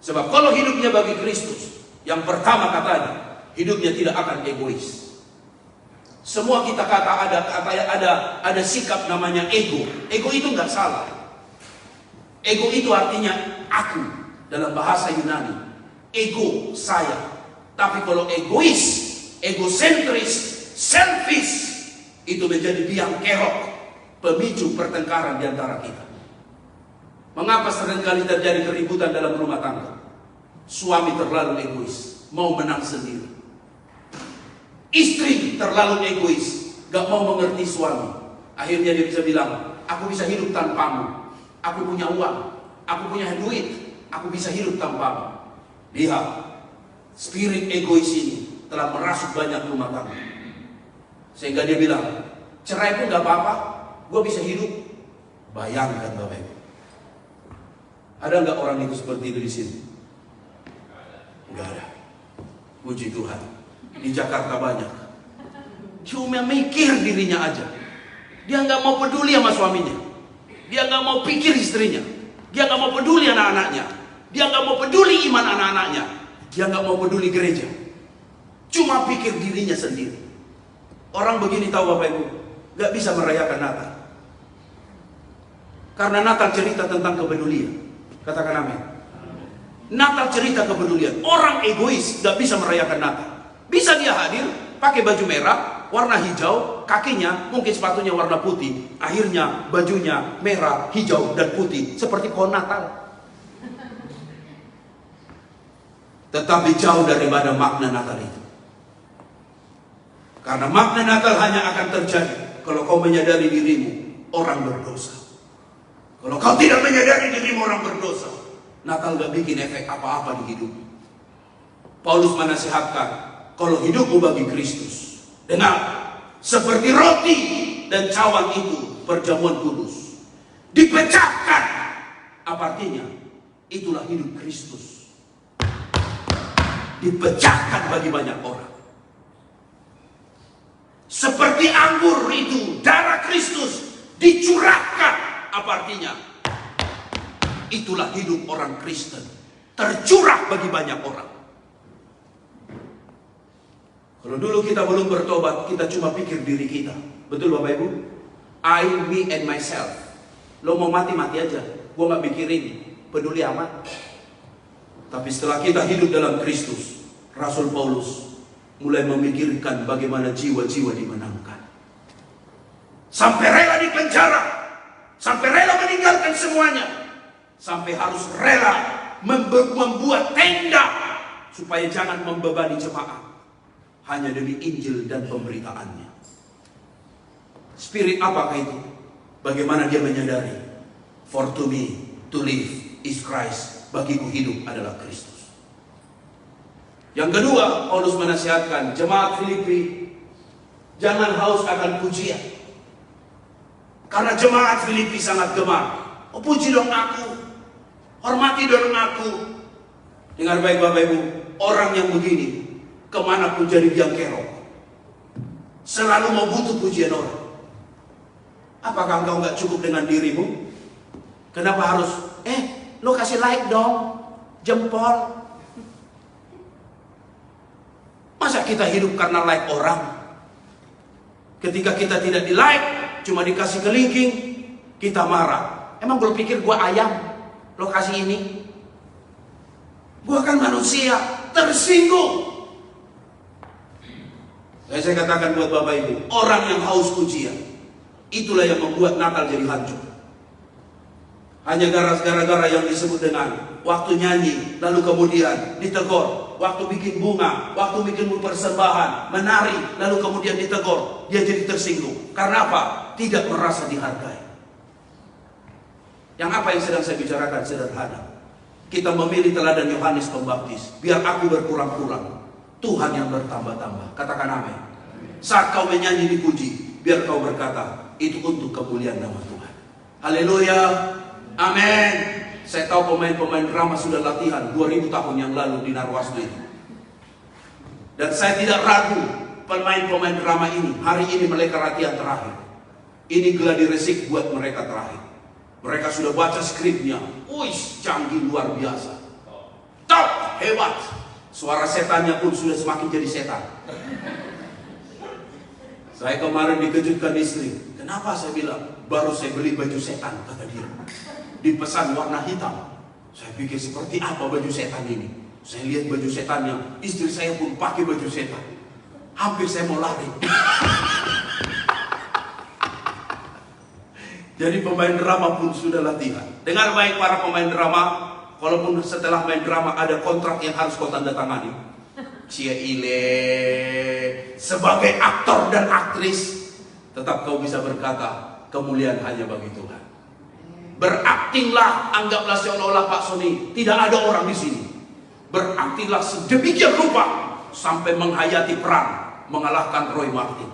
Sebab kalau hidupnya bagi Kristus, yang pertama katanya, hidupnya tidak akan egois. Semua kita kata ada sikap namanya ego. Ego itu nggak salah. Ego itu artinya aku dalam bahasa Yunani. Ego saya. Tapi kalau egois, egosentris, selfish, itu menjadi biang kerok, pemicu pertengkaran di antara kita. Mengapa seringkali terjadi keributan dalam rumah tangga? Suami terlalu egois, mau menang sendiri. Istri terlalu egois, gak mau mengerti suami. Akhirnya dia bisa bilang, "Aku bisa hidup tanpamu. Aku punya uang, aku punya duit, aku bisa hidup tanpamu." Lihat, spirit egois ini telah merasuk banyak rumah tangga. Sehingga dia bilang, "Cerai pun gak apa-apa, gue bisa hidup." Bayangkan Bapak Ibu. Ada nggak orang itu seperti itu di sini? Nggak ada. Puji Tuhan. Di Jakarta banyak. Cuma mikir dirinya aja. Dia nggak mau peduli sama suaminya. Dia nggak mau pikir istrinya. Dia nggak mau peduli anak-anaknya. Dia nggak mau peduli iman anak-anaknya. Dia nggak mau peduli gereja. Cuma pikir dirinya sendiri. Orang begini tahu Bapak Ibu, nggak bisa merayakan Natal. Karena Natal cerita tentang kepedulian. Katakan amin. Natal cerita kepedulian. Orang egois nggak bisa merayakan Natal. Bisa dia hadir, pakai baju merah, warna hijau, kakinya mungkin sepatunya warna putih, akhirnya bajunya merah, hijau, dan putih, seperti pohon Natal. Tetapi jauh daripada makna Natal itu. Karena makna Natal hanya akan terjadi kalau kau menyadari dirimu orang berdosa. Kalau kau tidak menyadari dirimu orang berdosa, Natal gak bikin efek apa-apa di hidupmu. Paulus menasihatkan, kalau hidupmu bagi Kristus, dengar, seperti roti dan cawan itu perjamuan kudus, dipecahkan. Apa artinya? Itulah hidup Kristus. Dipecahkan bagi banyak orang. Seperti anggur itu, darah Kristus dicurahkan. Apa artinya? Itulah hidup orang Kristen, tercurah bagi banyak orang. Kalau dulu kita belum bertobat, kita cuma pikir diri kita. Betul Bapak Ibu? I, me, and myself. Lo mau mati, mati aja. Gue gak mikirin, peduli amat. Tapi setelah kita hidup dalam Kristus, Rasul Paulus mulai memikirkan bagaimana jiwa-jiwa dimenangkan. Sampai rela di penjara, sampai rela meninggalkan semuanya, sampai harus rela membuat tenda supaya jangan membebani jemaat, hanya demi Injil dan pemberitaannya. Spirit apakah itu? Bagaimana dia menyadari, for to me to live is Christ, bagiku hidup adalah Kristus. Yang kedua, Paulus menasihatkan jemaat Filipi, jangan haus akan pujian. Karena jemaat Filipi sangat gemar. Oh, puji dong aku, hormati dong aku. Dengar baik Bapak Ibu, orang yang begini kemanapun jadi biang kerok, selalu mau butuh pujian orang. Apakah engkau gak cukup dengan dirimu? Kenapa harus, lo kasih like dong, jempol. Masa kita hidup karena like orang? Ketika kita tidak di like, cuma dikasih kelingking, kita marah. Emang lo pikir gua ayam, lo kasih ini? Gua kan manusia, tersinggung. Saya katakan buat Bapak Ibu, orang yang haus pujian, itulah yang membuat Natal jadi hancur. Hanya gara-gara yang disebut dengan waktu nyanyi, lalu kemudian ditegur. Waktu bikin bunga, waktu bikin persembahan, menari, lalu kemudian ditegur. Dia jadi tersinggung. Karena apa? Tidak merasa dihargai. Yang apa yang sedang saya bicarakan sederhana. Kita memilih teladan Yohanes Pembaptis. Biar aku berkurang-kurang, Tuhan yang bertambah-tambah. Katakan amin. Saat kau menyanyi dipuji, biar kau berkata, itu untuk kemuliaan nama Tuhan. Haleluya. Amin. Saya tahu pemain-pemain drama sudah latihan 2000 tahun yang lalu di Narwaslu itu. Dan saya tidak ragu pemain-pemain drama ini hari ini mereka latihan terakhir. Ini gladi resik buat mereka terakhir. Mereka sudah baca skripnya. Wih, canggih luar biasa. Top, hebat. Suara setannya pun sudah semakin jadi setan. Saya kemarin dikejutkan istri. Kenapa? Saya bilang, baru saya beli baju setan, kata dia. Dipesan warna hitam. Saya pikir seperti apa baju setan ini. Saya lihat baju setannya, istri saya pun pakai baju setan. Hampir saya mau lari. Jadi pemain drama pun sudah latihan. Dengar baik para pemain drama, walaupun setelah main drama ada kontrak yang harus kau tanda tangani. Cia ile, sebagai aktor dan aktris, tetap kau bisa berkata, kemuliaan hanya bagi Tuhan. Beraktinglah, anggaplah seolah-olah Pak Sony tidak ada orang di sini. Beraktinglah sedemikian rupa sampai menghayati perang mengalahkan Roy Martin.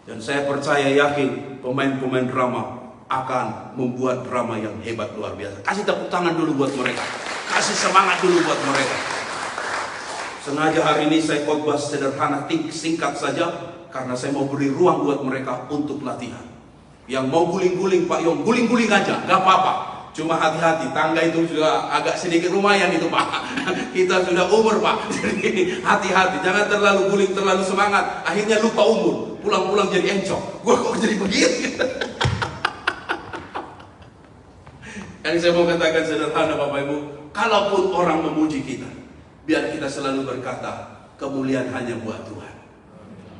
Dan saya percaya yakin pemain-pemain drama akan membuat drama yang hebat luar biasa. Kasih tepuk tangan dulu buat mereka. Kasih semangat dulu buat mereka. Sengaja hari ini saya khotbah sederhana, singkat saja, karena saya mau beri ruang buat mereka untuk latihan. Yang mau guling-guling Pak Yong, guling-guling aja, gak apa-apa. Cuma hati-hati, tangga itu juga agak sedikit lumayan itu Pak. Kita sudah umur Pak, jadi hati-hati. Jangan terlalu guling, terlalu semangat. Akhirnya lupa umur, pulang-pulang jadi encok. Gue kok jadi begitu. Yang saya mau katakan sederhana Bapak Ibu, kalaupun orang memuji kita, biar kita selalu berkata, kemuliaan hanya buat Tuhan.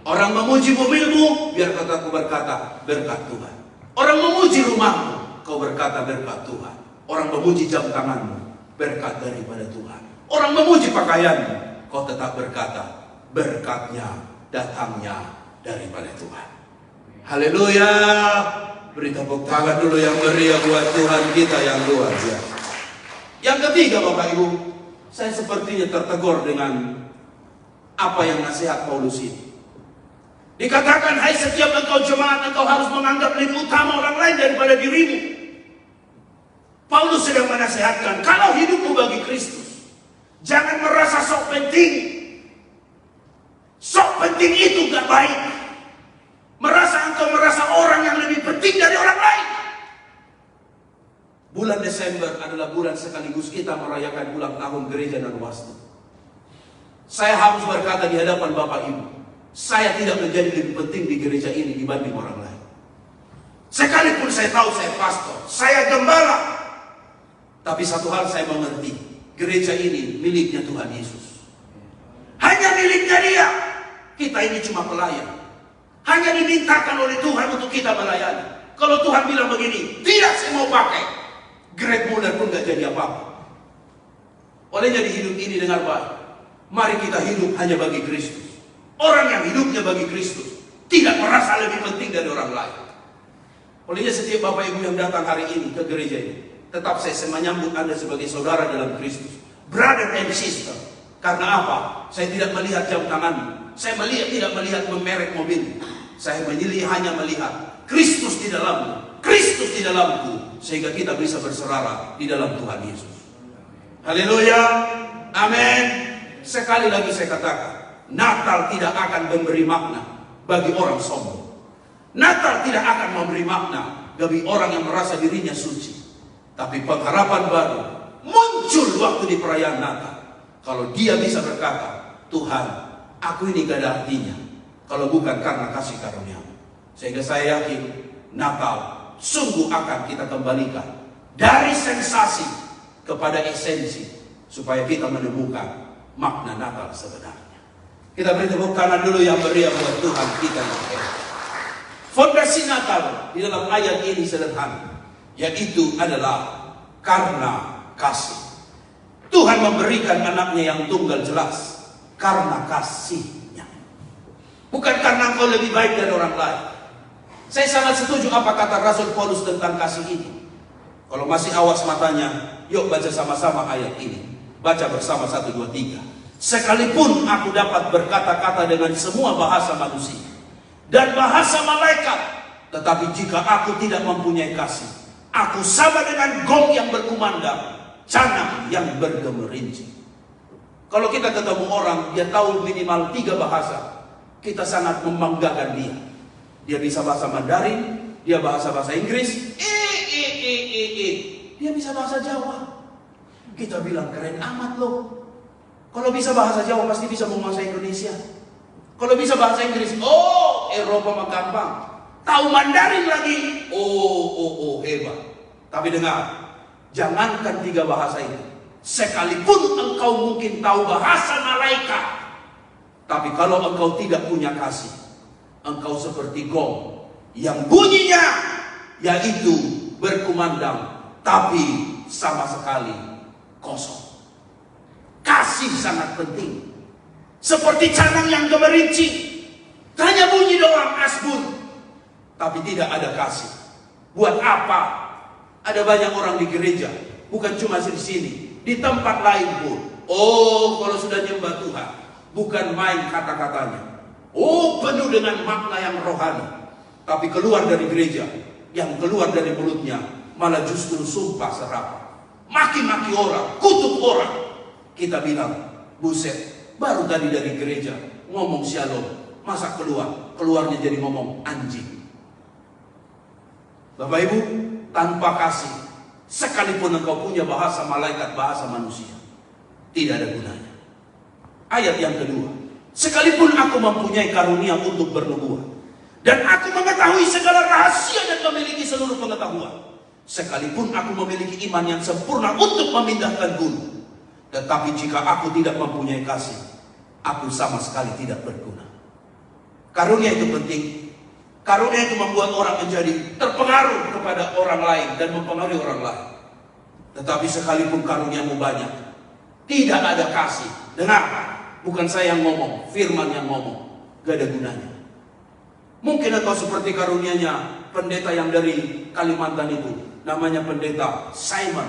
Orang memuji mobilmu, biar kataku berkata berkat Tuhan. Orang memuji rumahmu, kau berkata berkat Tuhan. Orang memuji jam tanganmu, berkat daripada Tuhan. Orang memuji pakaianmu, kau tetap berkata berkatnya datangnya daripada Tuhan. Haleluya. Beri tepuk tangan dulu yang meriah buat Tuhan kita yang luar biasa. Yang ketiga, Bapak Ibu, saya sepertinya tertegur dengan apa yang nasihat Paulus ini. Dikatakan, hai setiap engkau jemaat, engkau harus menganggap lebih utama orang lain daripada dirimu. Paulus sedang menasihatkan, kalau hidupmu bagi Kristus, jangan merasa sok penting. Sok penting itu gak baik. Engkau merasa orang yang lebih penting dari orang lain. Bulan Desember adalah bulan sekaligus kita merayakan ulang tahun gereja dan wastu. Saya harus berkata di hadapan Bapak Ibu, saya tidak menjadi lebih penting di gereja ini dibanding orang lain. Sekalipun saya tahu saya pastor, saya gembala, tapi satu hal saya mengerti, gereja ini miliknya Tuhan Yesus. Hanya miliknya Dia. Kita ini cuma pelayan. Hanya dimintakan oleh Tuhan untuk kita melayani. Kalau Tuhan bilang begini, tidak saya mau pakai, Greg Muller pun gak jadi apa-apa. Oleh jadi hidup ini dengan baik, mari kita hidup hanya bagi Kristus. Orang yang hidupnya bagi Kristus tidak merasa lebih penting dari orang lain. Olehnya setiap Bapak Ibu yang datang hari ini ke gereja ini, tetap saya menyambut Anda sebagai saudara dalam Kristus, brother and sister. Karena apa? Saya tidak melihat jam tanganmu, saya tidak melihat merek mobil. Saya hanya melihat Kristus di dalammu, Kristus di dalamku, sehingga kita bisa berserara di dalam Tuhan Yesus. Haleluya, amin. Sekali lagi saya katakan, Natal tidak akan memberi makna bagi orang sombong. Natal tidak akan memberi makna bagi orang yang merasa dirinya suci. Tapi pengharapan baru muncul waktu di perayaan Natal. Kalau dia bisa berkata, Tuhan, aku ini gak ada artinya kalau bukan karena kasih karunia-Mu. Sehingga saya yakin Natal sungguh akan kita kembalikan dari sensasi kepada esensi, supaya kita menemukan makna Natal sebenarnya. Kita beri tepuk tangan dulu yang meriah buat Tuhan kita yang hebat. Fondasi Natal di dalam ayat ini sederhana, yaitu adalah karena kasih. Tuhan memberikan anaknya yang tunggal jelas karena kasihnya. Bukan karena engkau lebih baik dari orang lain. Saya sangat setuju apa kata Rasul Paulus tentang kasih ini. Kalau masih awas matanya, yuk baca sama-sama ayat ini. Baca bersama 1, 2, 3. Sekalipun aku dapat berkata-kata dengan semua bahasa manusia dan bahasa malaikat, tetapi jika aku tidak mempunyai kasih, aku sama dengan gong yang berkumandang, canang yang bergemerinci. Kalau kita ketemu orang, dia tahu minimal 3 bahasa, kita sangat membanggakan dia. Dia bisa bahasa Mandarin, dia bahasa Inggris, dia bisa bahasa Jawa. Kita bilang keren amat loh. Kalau bisa bahasa Jawa pasti bisa menguasai Indonesia. Kalau bisa bahasa Inggris, oh Eropa mah gampang. Tahu Mandarin lagi, oh hebat. Tapi dengar, jangankan 3 bahasa itu, sekalipun engkau mungkin tahu bahasa malaikat, tapi kalau engkau tidak punya kasih, engkau seperti gong yang bunyinya yaitu berkumandang, tapi sama sekali kosong. Kasih sangat penting. Seperti canang yang gemerinci, hanya bunyi doang asbun, tapi tidak ada kasih. Buat apa? Ada banyak orang di gereja, bukan cuma di sini, di tempat lain pun. Oh, kalau sudah nyembah Tuhan, bukan main kata-katanya. Oh, penuh dengan makna yang rohani. Tapi keluar dari gereja, yang keluar dari mulutnya malah justru sumpah serapah, maki-maki orang, kutuk orang. Kita bilang, buset, baru tadi dari gereja ngomong shalom, masa keluarnya jadi ngomong anjing. Bapak Ibu, tanpa kasih, sekalipun engkau punya bahasa malaikat, bahasa manusia, tidak ada gunanya. Ayat yang kedua, sekalipun aku mempunyai karunia untuk bernubuat, dan aku mengetahui segala rahasia dan memiliki seluruh pengetahuan, sekalipun aku memiliki iman yang sempurna untuk memindahkan gunung, tetapi jika aku tidak mempunyai kasih, aku sama sekali tidak berguna. Karunia itu penting. Karunia itu membuat orang menjadi terpengaruh kepada orang lain dan mempengaruhi orang lain. Tetapi sekalipun karuniamu banyak, tidak ada kasih. Dengar, bukan saya yang ngomong, firman yang ngomong. Gak ada gunanya. Mungkin engkau seperti karunianya pendeta yang dari Kalimantan itu, namanya pendeta Simon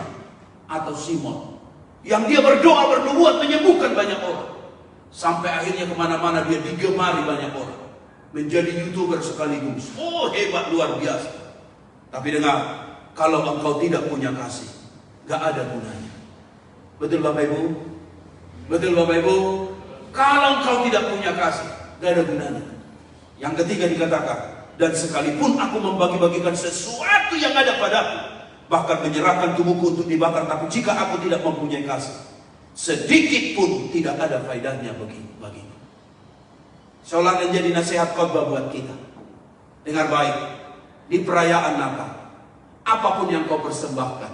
atau Simon, yang dia berdoa bernubuat menyembuhkan banyak orang, sampai akhirnya kemana-mana dia digemari banyak orang, menjadi YouTuber sekaligus. Oh, hebat, luar biasa. Tapi dengar, kalau engkau tidak punya kasih, gak ada gunanya. Betul Bapak Ibu? Betul Bapak Ibu? Kalau engkau tidak punya kasih, gak ada gunanya. Yang ketiga dikatakan, dan sekalipun aku membagi-bagikan sesuatu yang ada padaku, bahkan menyerahkan tubuhku untuk dibakar, tapi jika aku tidak mempunyai kasih, sedikit pun tidak ada faedahnya bagiku. Seolah menjadi nasihat khotbah buat kita. Dengar baik, di perayaan Natal, apapun yang kau persembahkan,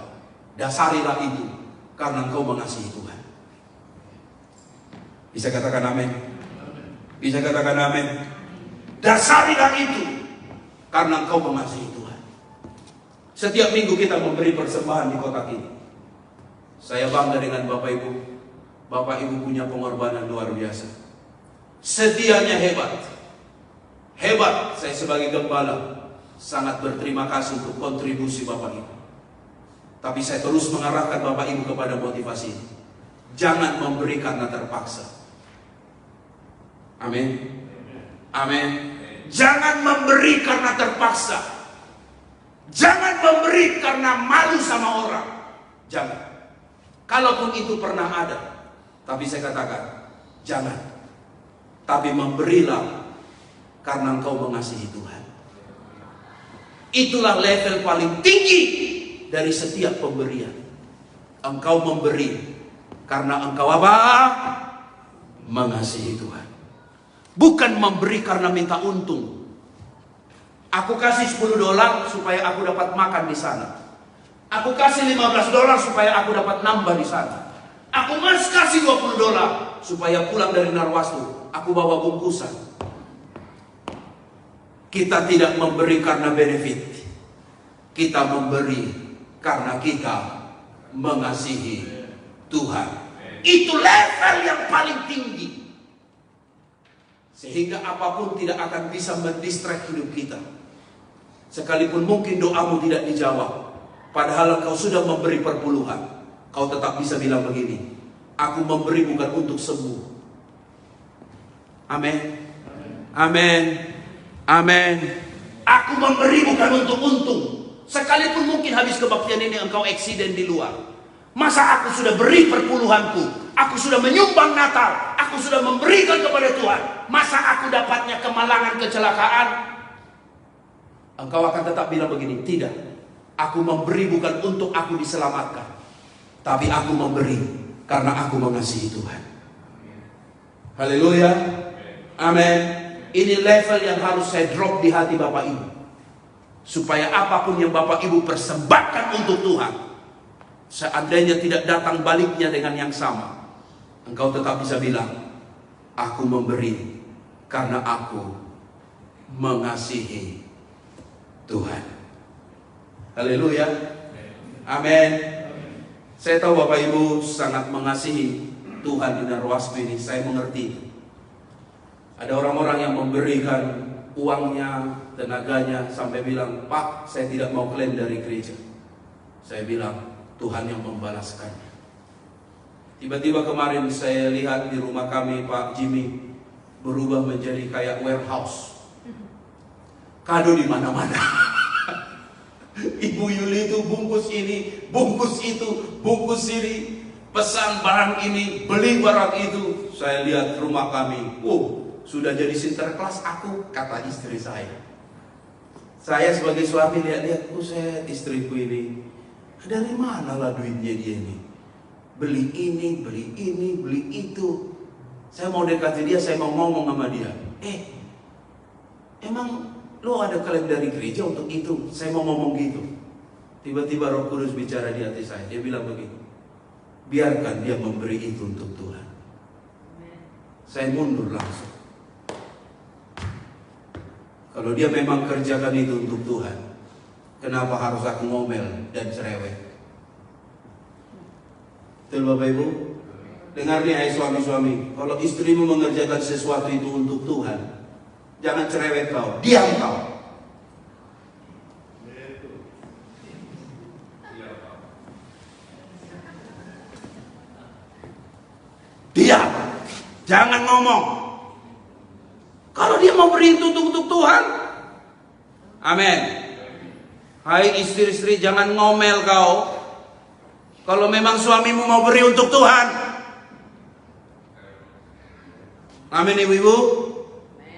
dasarilah itu karena engkau mengasihi Tuhan. Bisa katakan amin? Bisa katakan amin? Dasarilah itu karena engkau mengasihi Tuhan. Setiap minggu kita memberi persembahan di kotak ini. Saya bangga dengan Bapak Ibu. Bapak Ibu punya pengorbanan luar biasa. Setianya hebat. Hebat. Saya sebagai gembala sangat berterima kasih untuk kontribusi Bapak Ibu. Tapi saya terus mengarahkan Bapak Ibu kepada motivasi ini. Jangan memberi karena terpaksa. Amin. Amin. Jangan memberi karena terpaksa. Jangan memberi karena malu sama orang. Jangan. Kalaupun itu pernah ada, tapi saya katakan, jangan. Tapi memberilah karena engkau mengasihi Tuhan. Itulah level paling tinggi dari setiap pemberian. Engkau memberi karena engkau apa? Mengasihi Tuhan. Bukan memberi karena minta untung. Aku kasih $10 supaya aku dapat makan di sana. Aku kasih $15 supaya aku dapat nambah di sana. Aku kasih $20 supaya pulang dari Narwaslu aku bawa bungkusan. Kita tidak memberi karena benefit. Kita memberi karena kita mengasihi Tuhan. Itu level yang paling tinggi. Sehingga apapun tidak akan bisa mendistract hidup kita. Sekalipun mungkin doamu tidak dijawab, padahal engkau sudah memberi perpuluhan, kau tetap bisa bilang begini, aku memberi bukan untuk sembuh. Amin. Amin. Amin. Aku memberi bukan untuk untung. Sekalipun mungkin habis kebaktian ini engkau eksiden di luar, masa aku sudah beri perpuluhanku, aku sudah menyumbang Natal, aku sudah memberikan kepada Tuhan, masa aku dapatnya kemalangan, kecelakaan? Engkau akan tetap bilang begini, tidak. Aku memberi bukan untuk aku diselamatkan, tapi aku memberi karena aku mengasihi Tuhan. Haleluya. Amin. Ini level yang harus saya drop di hati Bapak Ibu. Supaya apapun yang Bapak Ibu persembahkan untuk Tuhan, seandainya tidak datang baliknya dengan yang sama, engkau tetap bisa bilang, aku memberi karena aku mengasihi Tuhan. Haleluya. Amin. Saya tahu Bapak Ibu sangat mengasihi Tuhan di Narwaslu ini. Saya mengerti. Ada orang-orang yang memberikan uangnya, tenaganya, sampai bilang, Pak, saya tidak mau klaim dari gereja. Saya bilang, Tuhan yang membalaskannya. Tiba-tiba kemarin saya lihat di rumah kami, Pak Jimmy berubah menjadi kayak warehouse. Kado di mana-mana. Ibu Yuli itu bungkus ini, bungkus itu, bungkus ini, pesan barang ini, beli barang itu. Saya lihat rumah kami, sudah jadi sinterklas aku, kata istri saya. Saya sebagai suami lihat-lihat, saya istriku ini, dari mana lah duitnya dia ini? Beli ini, beli ini, beli itu. Saya mau dekati dia, saya mau ngomong sama dia. Emang lo ada klaim dari gereja untuk itu? Saya mau ngomong gitu. Tiba-tiba Roh Kudus bicara di hati saya. Dia bilang begini, biarkan dia memberi itu untuk Tuhan. saya mundur langsung. Kalau dia memang kerjakan itu untuk Tuhan, kenapa harus aku ngomel dan cerewet? Betul Bapak Ibu? Dengar nih hai suami-suami, kalau istrimu mengerjakan sesuatu itu untuk Tuhan, jangan cerewet kau, diam kau. Diam, jangan ngomong. Kalau dia mau beri itu untuk Tuhan, amin. Hai istri-istri, jangan ngomel kau. Kalau memang suamimu mau beri untuk Tuhan, amin ibu-ibu.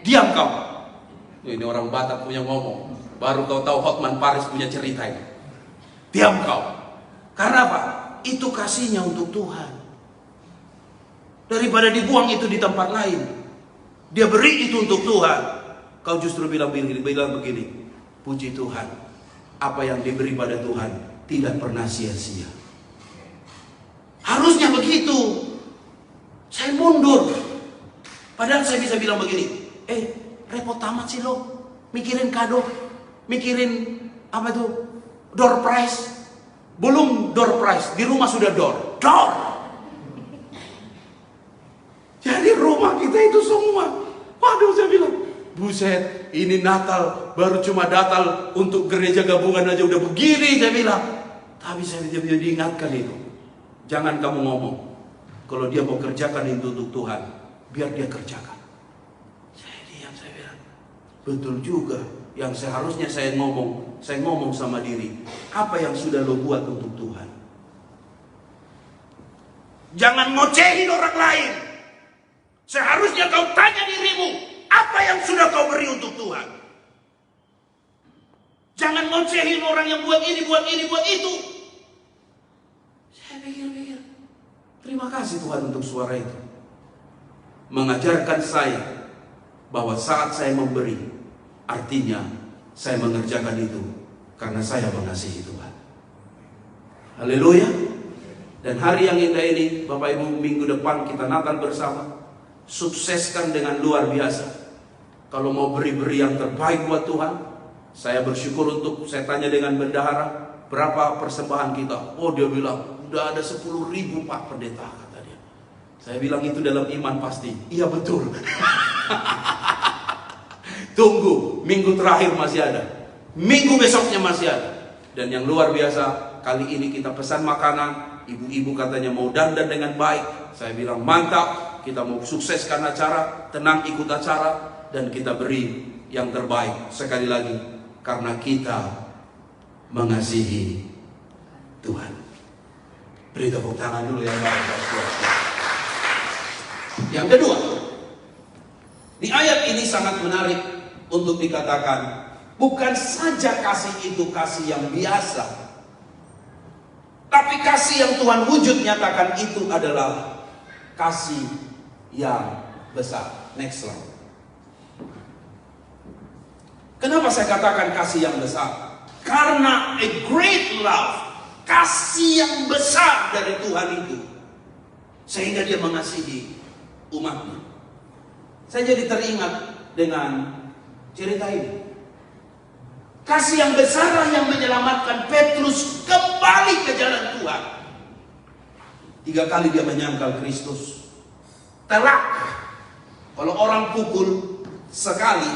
Diam kau. Ini orang Batak punya ngomong, baru kau tahu Hotman Paris punya cerita ini. Diam kau. Karena apa? Itu kasihnya untuk Tuhan. Daripada dibuang itu di tempat lain, dia beri itu untuk Tuhan. Kau justru bilang begini, puji Tuhan, apa yang diberi pada Tuhan tidak pernah sia-sia. Harusnya begitu. Saya mundur. Padahal saya bisa bilang begini, repot amat sih lo, mikirin kado, mikirin apa tuh, door prize. Belum door prize, di rumah sudah door. Jadi rumah kita itu semua, waduh saya bilang, buset, ini Natal baru cuma datang untuk gereja gabungan aja udah begini saya bilang. Tapi saya diingatkan itu, jangan kamu ngomong. Kalau dia mau kerjakan itu untuk Tuhan, biar dia kerjakan. Saya diam, saya bilang, betul juga. Yang seharusnya saya ngomong sama diri, apa yang sudah lo buat untuk Tuhan. Jangan ngocehin orang lain. Seharusnya kau tanya dirimu, apa yang sudah kau beri untuk Tuhan. Jangan ngocehin orang yang buat ini, buat itu. Saya pikir, terima kasih Tuhan untuk suara itu. Mengajarkan saya bahwa saat saya memberi, artinya saya mengerjakan itu karena saya mengasihi Tuhan. Haleluya. Dan hari yang indah ini, Bapak Ibu, minggu depan kita Natal bersama. Sukseskan dengan luar biasa. Kalau mau beri-beri yang terbaik buat Tuhan, saya bersyukur untuk, saya tanya dengan bendahara, berapa persembahan kita? Oh dia bilang, udah ada 10.000 Pak Pendeta, kata dia. Saya bilang itu dalam iman pasti. Iya betul. Tunggu, minggu terakhir masih ada, minggu besoknya masih ada. Dan yang luar biasa, kali ini kita pesan makanan. Ibu-ibu katanya mau dandan dengan baik. Saya bilang mantap, kita mau sukseskan acara, tenang ikut acara, dan kita beri yang terbaik. Sekali lagi, karena kita mengasihi Tuhan. Beri tepuk tangan dulu yang baik. Yang kedua, di ayat ini sangat menarik untuk dikatakan, bukan saja kasih itu kasih yang biasa, tapi kasih yang Tuhan wujud nyatakan itu adalah kasih yang besar. Next slide. Kenapa saya katakan kasih yang besar? Karena a great love, kasih yang besar dari Tuhan itu, sehingga dia mengasihi umatnya. Saya jadi teringat dengan cerita ini. Kasih yang besarlah yang menyelamatkan Petrus kembali ke jalan Tuhan. 3 kali dia menyangkal Kristus. Telak. Kalau orang pukul sekali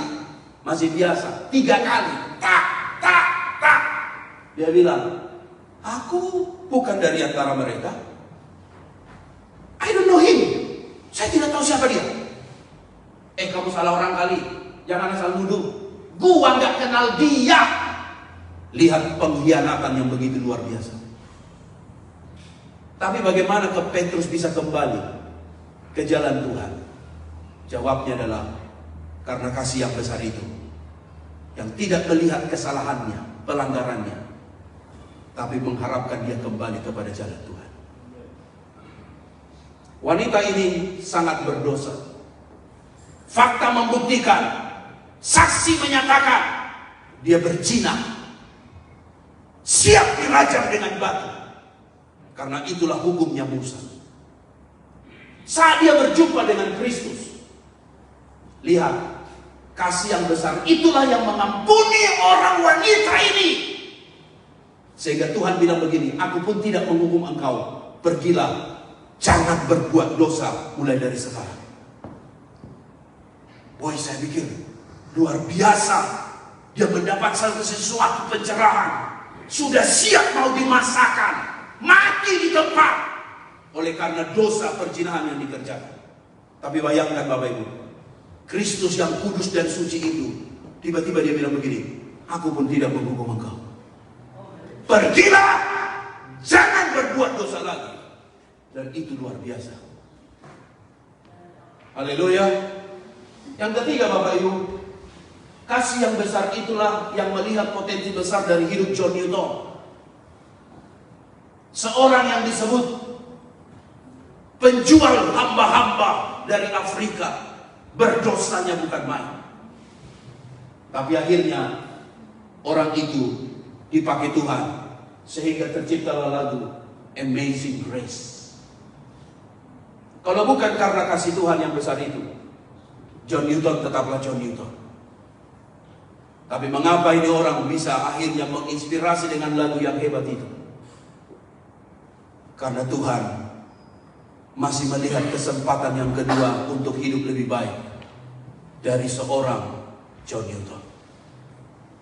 masih biasa. 3 kali. Tak. Dia bilang, aku bukan dari antara mereka. I don't know him. Saya tidak tahu siapa dia. Kamu salah orang kali. Jangan asal nuduh. Gua nggak kenal dia. Lihat pengkhianatan yang begitu luar biasa. Tapi bagaimana Petrus bisa kembali ke jalan Tuhan? Jawabnya adalah karena kasih yang besar itu, yang tidak melihat kesalahannya, pelanggarannya, tapi mengharapkan dia kembali kepada jalan Tuhan. Wanita ini sangat berdosa. Fakta membuktikan, saksi menyatakan dia berzina, siap dirajam dengan batu. Karena itulah hukumnya Musa. Saat dia berjumpa dengan Kristus, lihat, kasih yang besar itulah yang mengampuni orang wanita ini. Sehingga Tuhan bilang begini, aku pun tidak menghukum engkau. Pergilah, jangan berbuat dosa mulai dari sekarang. Boy, saya pikir luar biasa. Dia mendapat sesuatu pencerahan. Sudah siap mau dimasakkan, mati di tempat. Oleh karena dosa perzinahan yang dikerjakan. Tapi bayangkan Bapak Ibu, Kristus yang kudus dan suci itu, tiba-tiba dia bilang begini, aku pun tidak menghukum engkau. Pergilah, jangan berbuat dosa lagi. Dan itu luar biasa. Haleluya. Yang ketiga Bapak Ibu, kasih yang besar itulah yang melihat potensi besar dari hidup John Newton. Seorang yang disebut penjual hamba-hamba dari Afrika, berdosanya bukan main. Tapi akhirnya orang itu dipakai Tuhan sehingga terciptalah lagu Amazing Grace. Kalau bukan karena kasih Tuhan yang besar itu, John Newton tetaplah John Newton. Tapi mengapa ini orang bisa akhirnya menginspirasi dengan lagu yang hebat itu? Karena Tuhan masih melihat kesempatan yang kedua untuk hidup lebih baik dari seorang John Newton.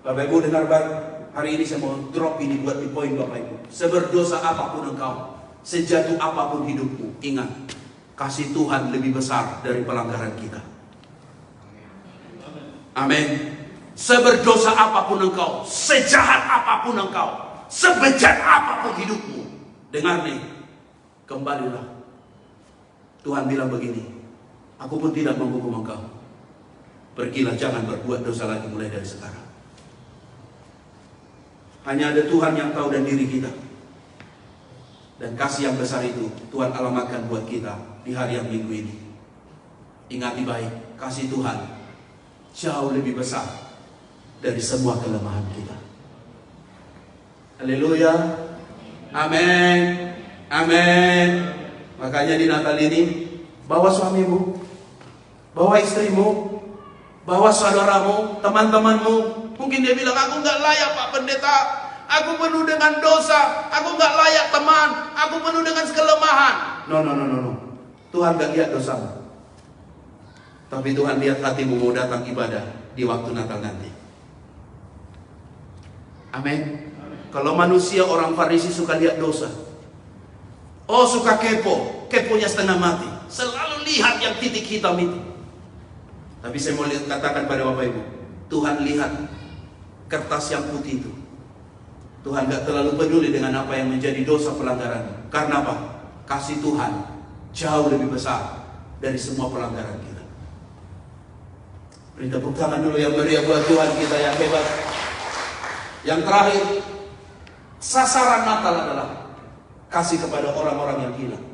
Bapak Ibu dengar baik, hari ini saya mau drop ini buat di poin Bapak Ibu. Seberdosa apapun engkau, sejatuh apapun hidupmu, ingat, kasih Tuhan lebih besar dari pelanggaran kita. Amin. Seberdosa apapun engkau, sejahat apapun engkau, sebejat apapun hidupmu, dengar nih, kembalilah. Tuhan bilang begini, aku pun tidak menghukum engkau. Pergilah, jangan berbuat dosa lagi mulai dari sekarang. Hanya ada Tuhan yang tahu dan diri kita. Dan kasih yang besar itu Tuhan alamatkan buat kita di hari yang minggu ini. Ingati baik, kasih Tuhan jauh lebih besar dari semua kelemahan kita. Haleluya. Amin. Amin. Makanya di Natal ini, bawa suamimu, bawa istrimu, bawa saudaramu, teman-temanmu. Mungkin dia bilang, aku nggak layak Pak Pendeta, aku penuh dengan dosa, aku nggak layak teman, aku penuh dengan kelemahan. No. Tuhan nggak lihat dosamu, tapi Tuhan lihat hatimu mau datang ibadah di waktu Natal nanti. Amin. Kalau manusia orang Farisi suka lihat dosa, oh suka keponya setengah mati, selalu lihat yang titik hitam itu. Tapi saya mau katakan pada Bapak Ibu, Tuhan lihat kertas yang putih itu. Tuhan gak terlalu peduli dengan apa yang menjadi dosa pelanggaran. Karena apa? Kasih Tuhan jauh lebih besar dari semua pelanggaran kita. Beri tepuk tangan dulu yang meriah buat Tuhan kita yang hebat. Yang terakhir, sasaran Natal adalah kasih kepada orang-orang yang hilang.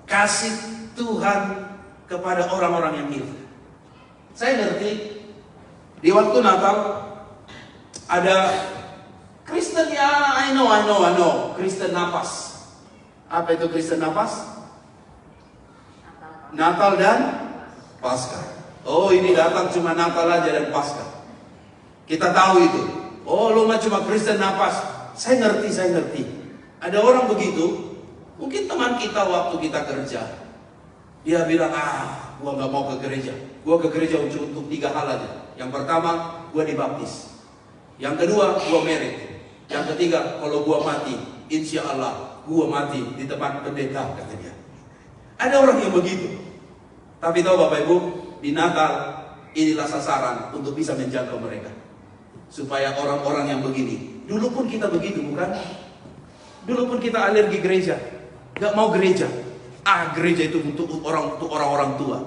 Kasih Tuhan kepada orang-orang yang hilang. Saya ngerti di waktu Natal ada Kristen ya, I know, Kristen napas. Apa itu Kristen napas? Natal dan Paskah. Oh, ini datang cuma Natal aja dan Paskah. Kita tahu itu. Oh, lu mah cuma Kristen napas. Saya ngerti. Ada orang begitu. Mungkin teman kita waktu kita kerja, dia bilang, gua nggak mau ke gereja. Gua ke gereja untuk 3 hal aja. Yang pertama, gua dibaptis. Yang kedua, gua married. Yang ketiga, kalau gua mati, insya Allah gua mati di tempat pendeta, kata dia. Ada orang yang begitu. Tapi tahu Bapak Ibu, di Natal inilah sasaran untuk bisa menjangkau mereka. Supaya orang-orang yang begini, dulu pun kita begitu bukan? Dulu pun kita alergi gereja, gak mau gereja. Gereja itu untuk orang-orang tua.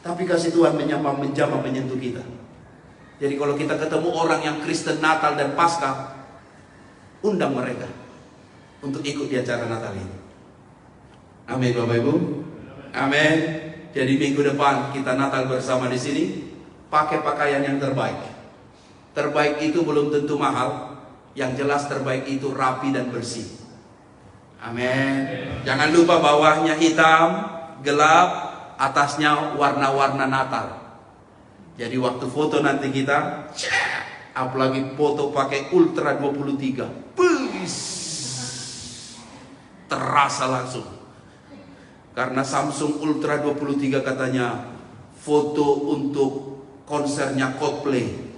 Tapi kasih Tuhan menjamah menyentuh kita. Jadi kalau kita ketemu orang yang Kristen Natal dan Paskah, undang mereka untuk ikut di acara Natal ini. Amin Bapak Ibu. Amin. Jadi minggu depan kita Natal bersama di sini. Pakai pakaian yang terbaik. Terbaik itu belum tentu mahal. Yang jelas terbaik itu rapi dan bersih. Amin. Jangan lupa bawahnya hitam, gelap, atasnya warna-warna Natal. Jadi waktu foto nanti kita, apalagi foto pakai Ultra 23, terasa langsung. Karena Samsung Ultra 23 katanya foto untuk konsernya Coldplay.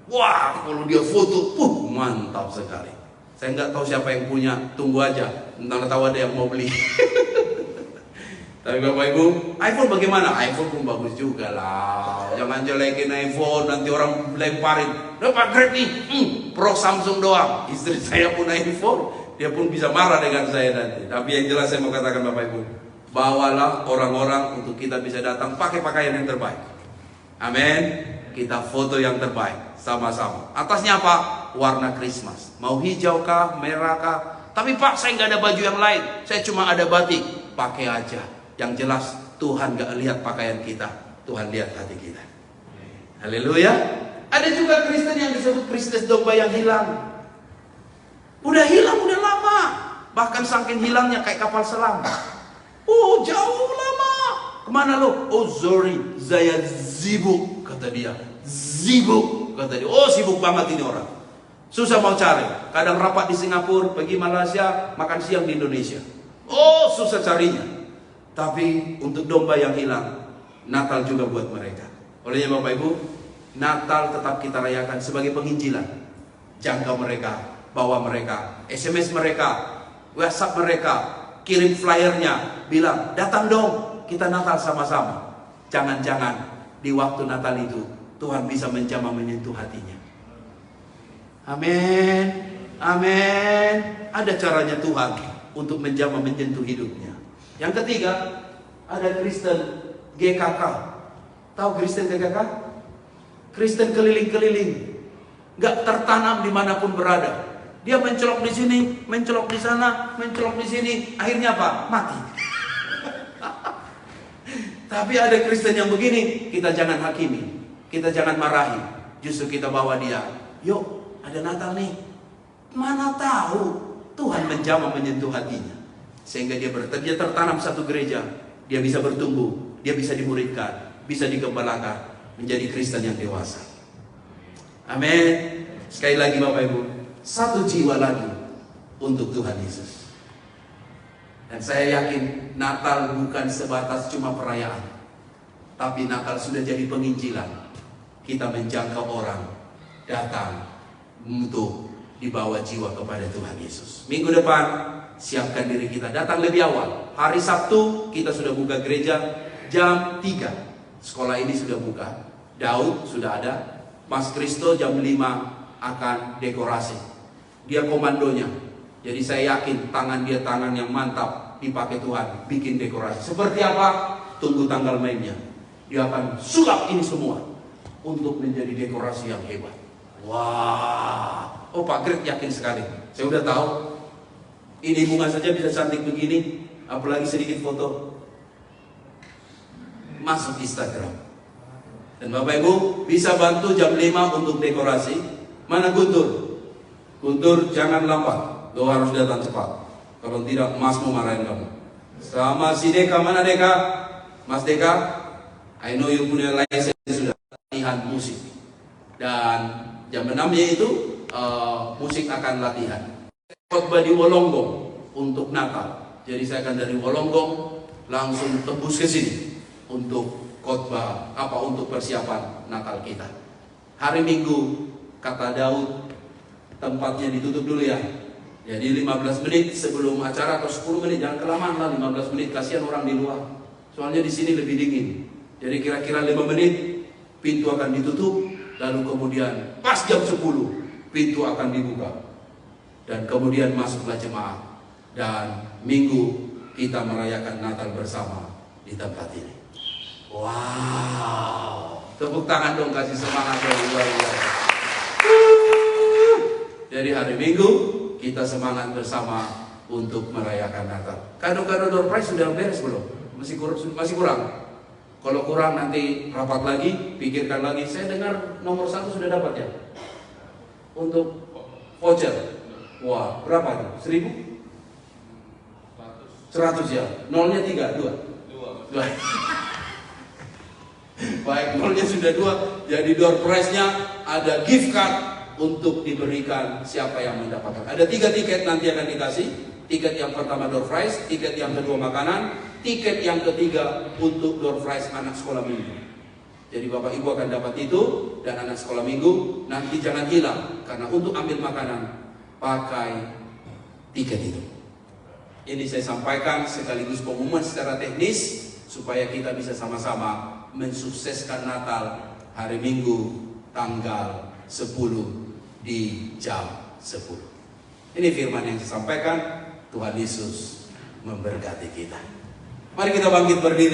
Wah, kalau dia foto, mantap sekali. Saya nggak tahu siapa yang punya, tunggu aja. Entah tahu ada yang mau beli. Tapi Bapak Ibu, iPhone bagaimana? iPhone pun bagus juga lah. Jangan jelekin iPhone, nanti orang lemparin. Dapat grade nih, Pro Samsung doang. Istri saya pun iPhone, dia pun bisa marah dengan saya nanti. Tapi yang jelas saya mau katakan Bapak Ibu, bawalah orang-orang untuk kita bisa datang pakai pakaian yang terbaik. Amin. Kita foto yang terbaik sama-sama. Atasnya apa? Warna Christmas. Mau hijau kah, merah kah? Tapi Pak, saya nggak ada baju yang lain. Saya cuma ada batik. Pakai aja. Yang jelas Tuhan nggak lihat pakaian kita, Tuhan lihat hati kita. Haleluya. Ada juga Kristen yang disebut Kristus domba yang hilang. Udah hilang udah lama. Bahkan saking hilangnya kayak kapal selam. Oh, jauh lama. Kemana lo? Oh, sorry, saya sibuk, kata dia. Sibuk, kata dia. Oh, sibuk banget ini orang. Susah mau cari. Kadang rapat di Singapura, pergi Malaysia, makan siang di Indonesia. Oh, susah carinya. Tapi untuk domba yang hilang, Natal juga buat mereka. Olehnya Bapak Ibu, Natal tetap kita rayakan sebagai penginjilan. Jangkau mereka, bawa mereka, SMS mereka, WhatsApp mereka, kirim flyernya, bilang, datang dong, kita Natal sama-sama. Jangan-jangan di waktu Natal itu, Tuhan bisa menjamah menyentuh hatinya. Amin, amin. Ada caranya Tuhan untuk menjamah menyentuh hidupnya. Yang ketiga, ada Kristen GKK. Tahu Kristen GKK? Kristen keliling-keliling, gak tertanam dimanapun berada. Dia mencolok di sini, mencolok di sana, mencolok di sini. Akhirnya apa? Mati. Tapi ada Kristen yang begini, kita jangan hakimi, kita jangan marahi. Justru kita bawa dia, yuk. Ada Natal nih. Mana tahu Tuhan menjamah menyentuh hatinya. Sehingga dia tertanam satu gereja. Dia bisa bertumbuh. Dia bisa dimuridkan. Bisa digembalakan. Menjadi Kristen yang dewasa. Amin. Sekali lagi Bapak Ibu. Satu jiwa lagi untuk Tuhan Yesus. Dan saya yakin Natal bukan sebatas cuma perayaan. Tapi Natal sudah jadi penginjilan. Kita menjangkau orang. Datang untuk dibawa jiwa kepada Tuhan Yesus. Minggu depan siapkan diri kita datang lebih awal. Hari Sabtu kita sudah buka gereja jam 3. Sekolah ini sudah buka. Daud sudah ada. Mas Kristo jam 5 akan dekorasi. Dia komandonya. Jadi saya yakin tangan dia tangan yang mantap dipakai Tuhan bikin dekorasi. Seperti apa? Tunggu tanggal mainnya. Dia akan sulap ini semua untuk menjadi dekorasi yang hebat. Wah, oh Pak Greg yakin sekali. Saya udah tahu. Ini bunga saja bisa cantik begini, apalagi sedikit foto. Masuk Instagram. Dan Bapak Ibu bisa bantu jam 5 untuk dekorasi. Mana Guntur? Guntur jangan lambat. Lo harus datang cepat. Kalau tidak Mas mau marahin kamu. Sama si Deka, mana Deka? Mas Deka, I know you punya license sudah latihan musik. Dan jam 6-nya itu musik akan latihan. Khotbah di Wolonggong untuk Natal. Jadi saya akan dari Wolonggong langsung tembus ke sini untuk khotbah untuk persiapan Natal kita. Hari Minggu kata Daud tempatnya ditutup dulu ya. Jadi 15 menit sebelum acara atau 10 menit, jangan kelamaan lah 15 menit, kasihan orang di luar. Soalnya di sini lebih dingin. Jadi kira-kira 5 menit pintu akan ditutup. Lalu kemudian pas jam 10 pintu akan dibuka. Dan kemudian masuklah jemaah. Dan Minggu kita merayakan Natal bersama di tempat ini. Wow. Tepuk tangan dong, kasih semangat yang luar biasa. Jadi hari Minggu kita semangat bersama untuk merayakan Natal. Kado-kado door prize sudah beres belum? Masih kurang? Kalau kurang nanti rapat lagi, pikirkan lagi. Saya dengar nomor 1 sudah dapat ya? Untuk voucher. Wah, berapa itu? 1.000? 100 ya. Nolnya 3, 2. Baik, nolnya sudah 2. Jadi door prize-nya ada gift card untuk diberikan siapa yang mendapatkan. Ada 3 tiket nanti akan dikasih. Tiket yang pertama door prize, tiket yang kedua makanan, tiket yang ketiga untuk door prize anak sekolah minggu. Jadi Bapak Ibu akan dapat itu, dan anak sekolah minggu nanti jangan hilang, karena untuk ambil makanan pakai tiket itu. Ini saya sampaikan sekaligus pengumuman secara teknis supaya kita bisa sama-sama mensukseskan Natal hari Minggu tanggal 10 di jam 10. Ini firman yang saya sampaikan. Tuhan Yesus memberkati kita. Mari kita bangkit berdiri.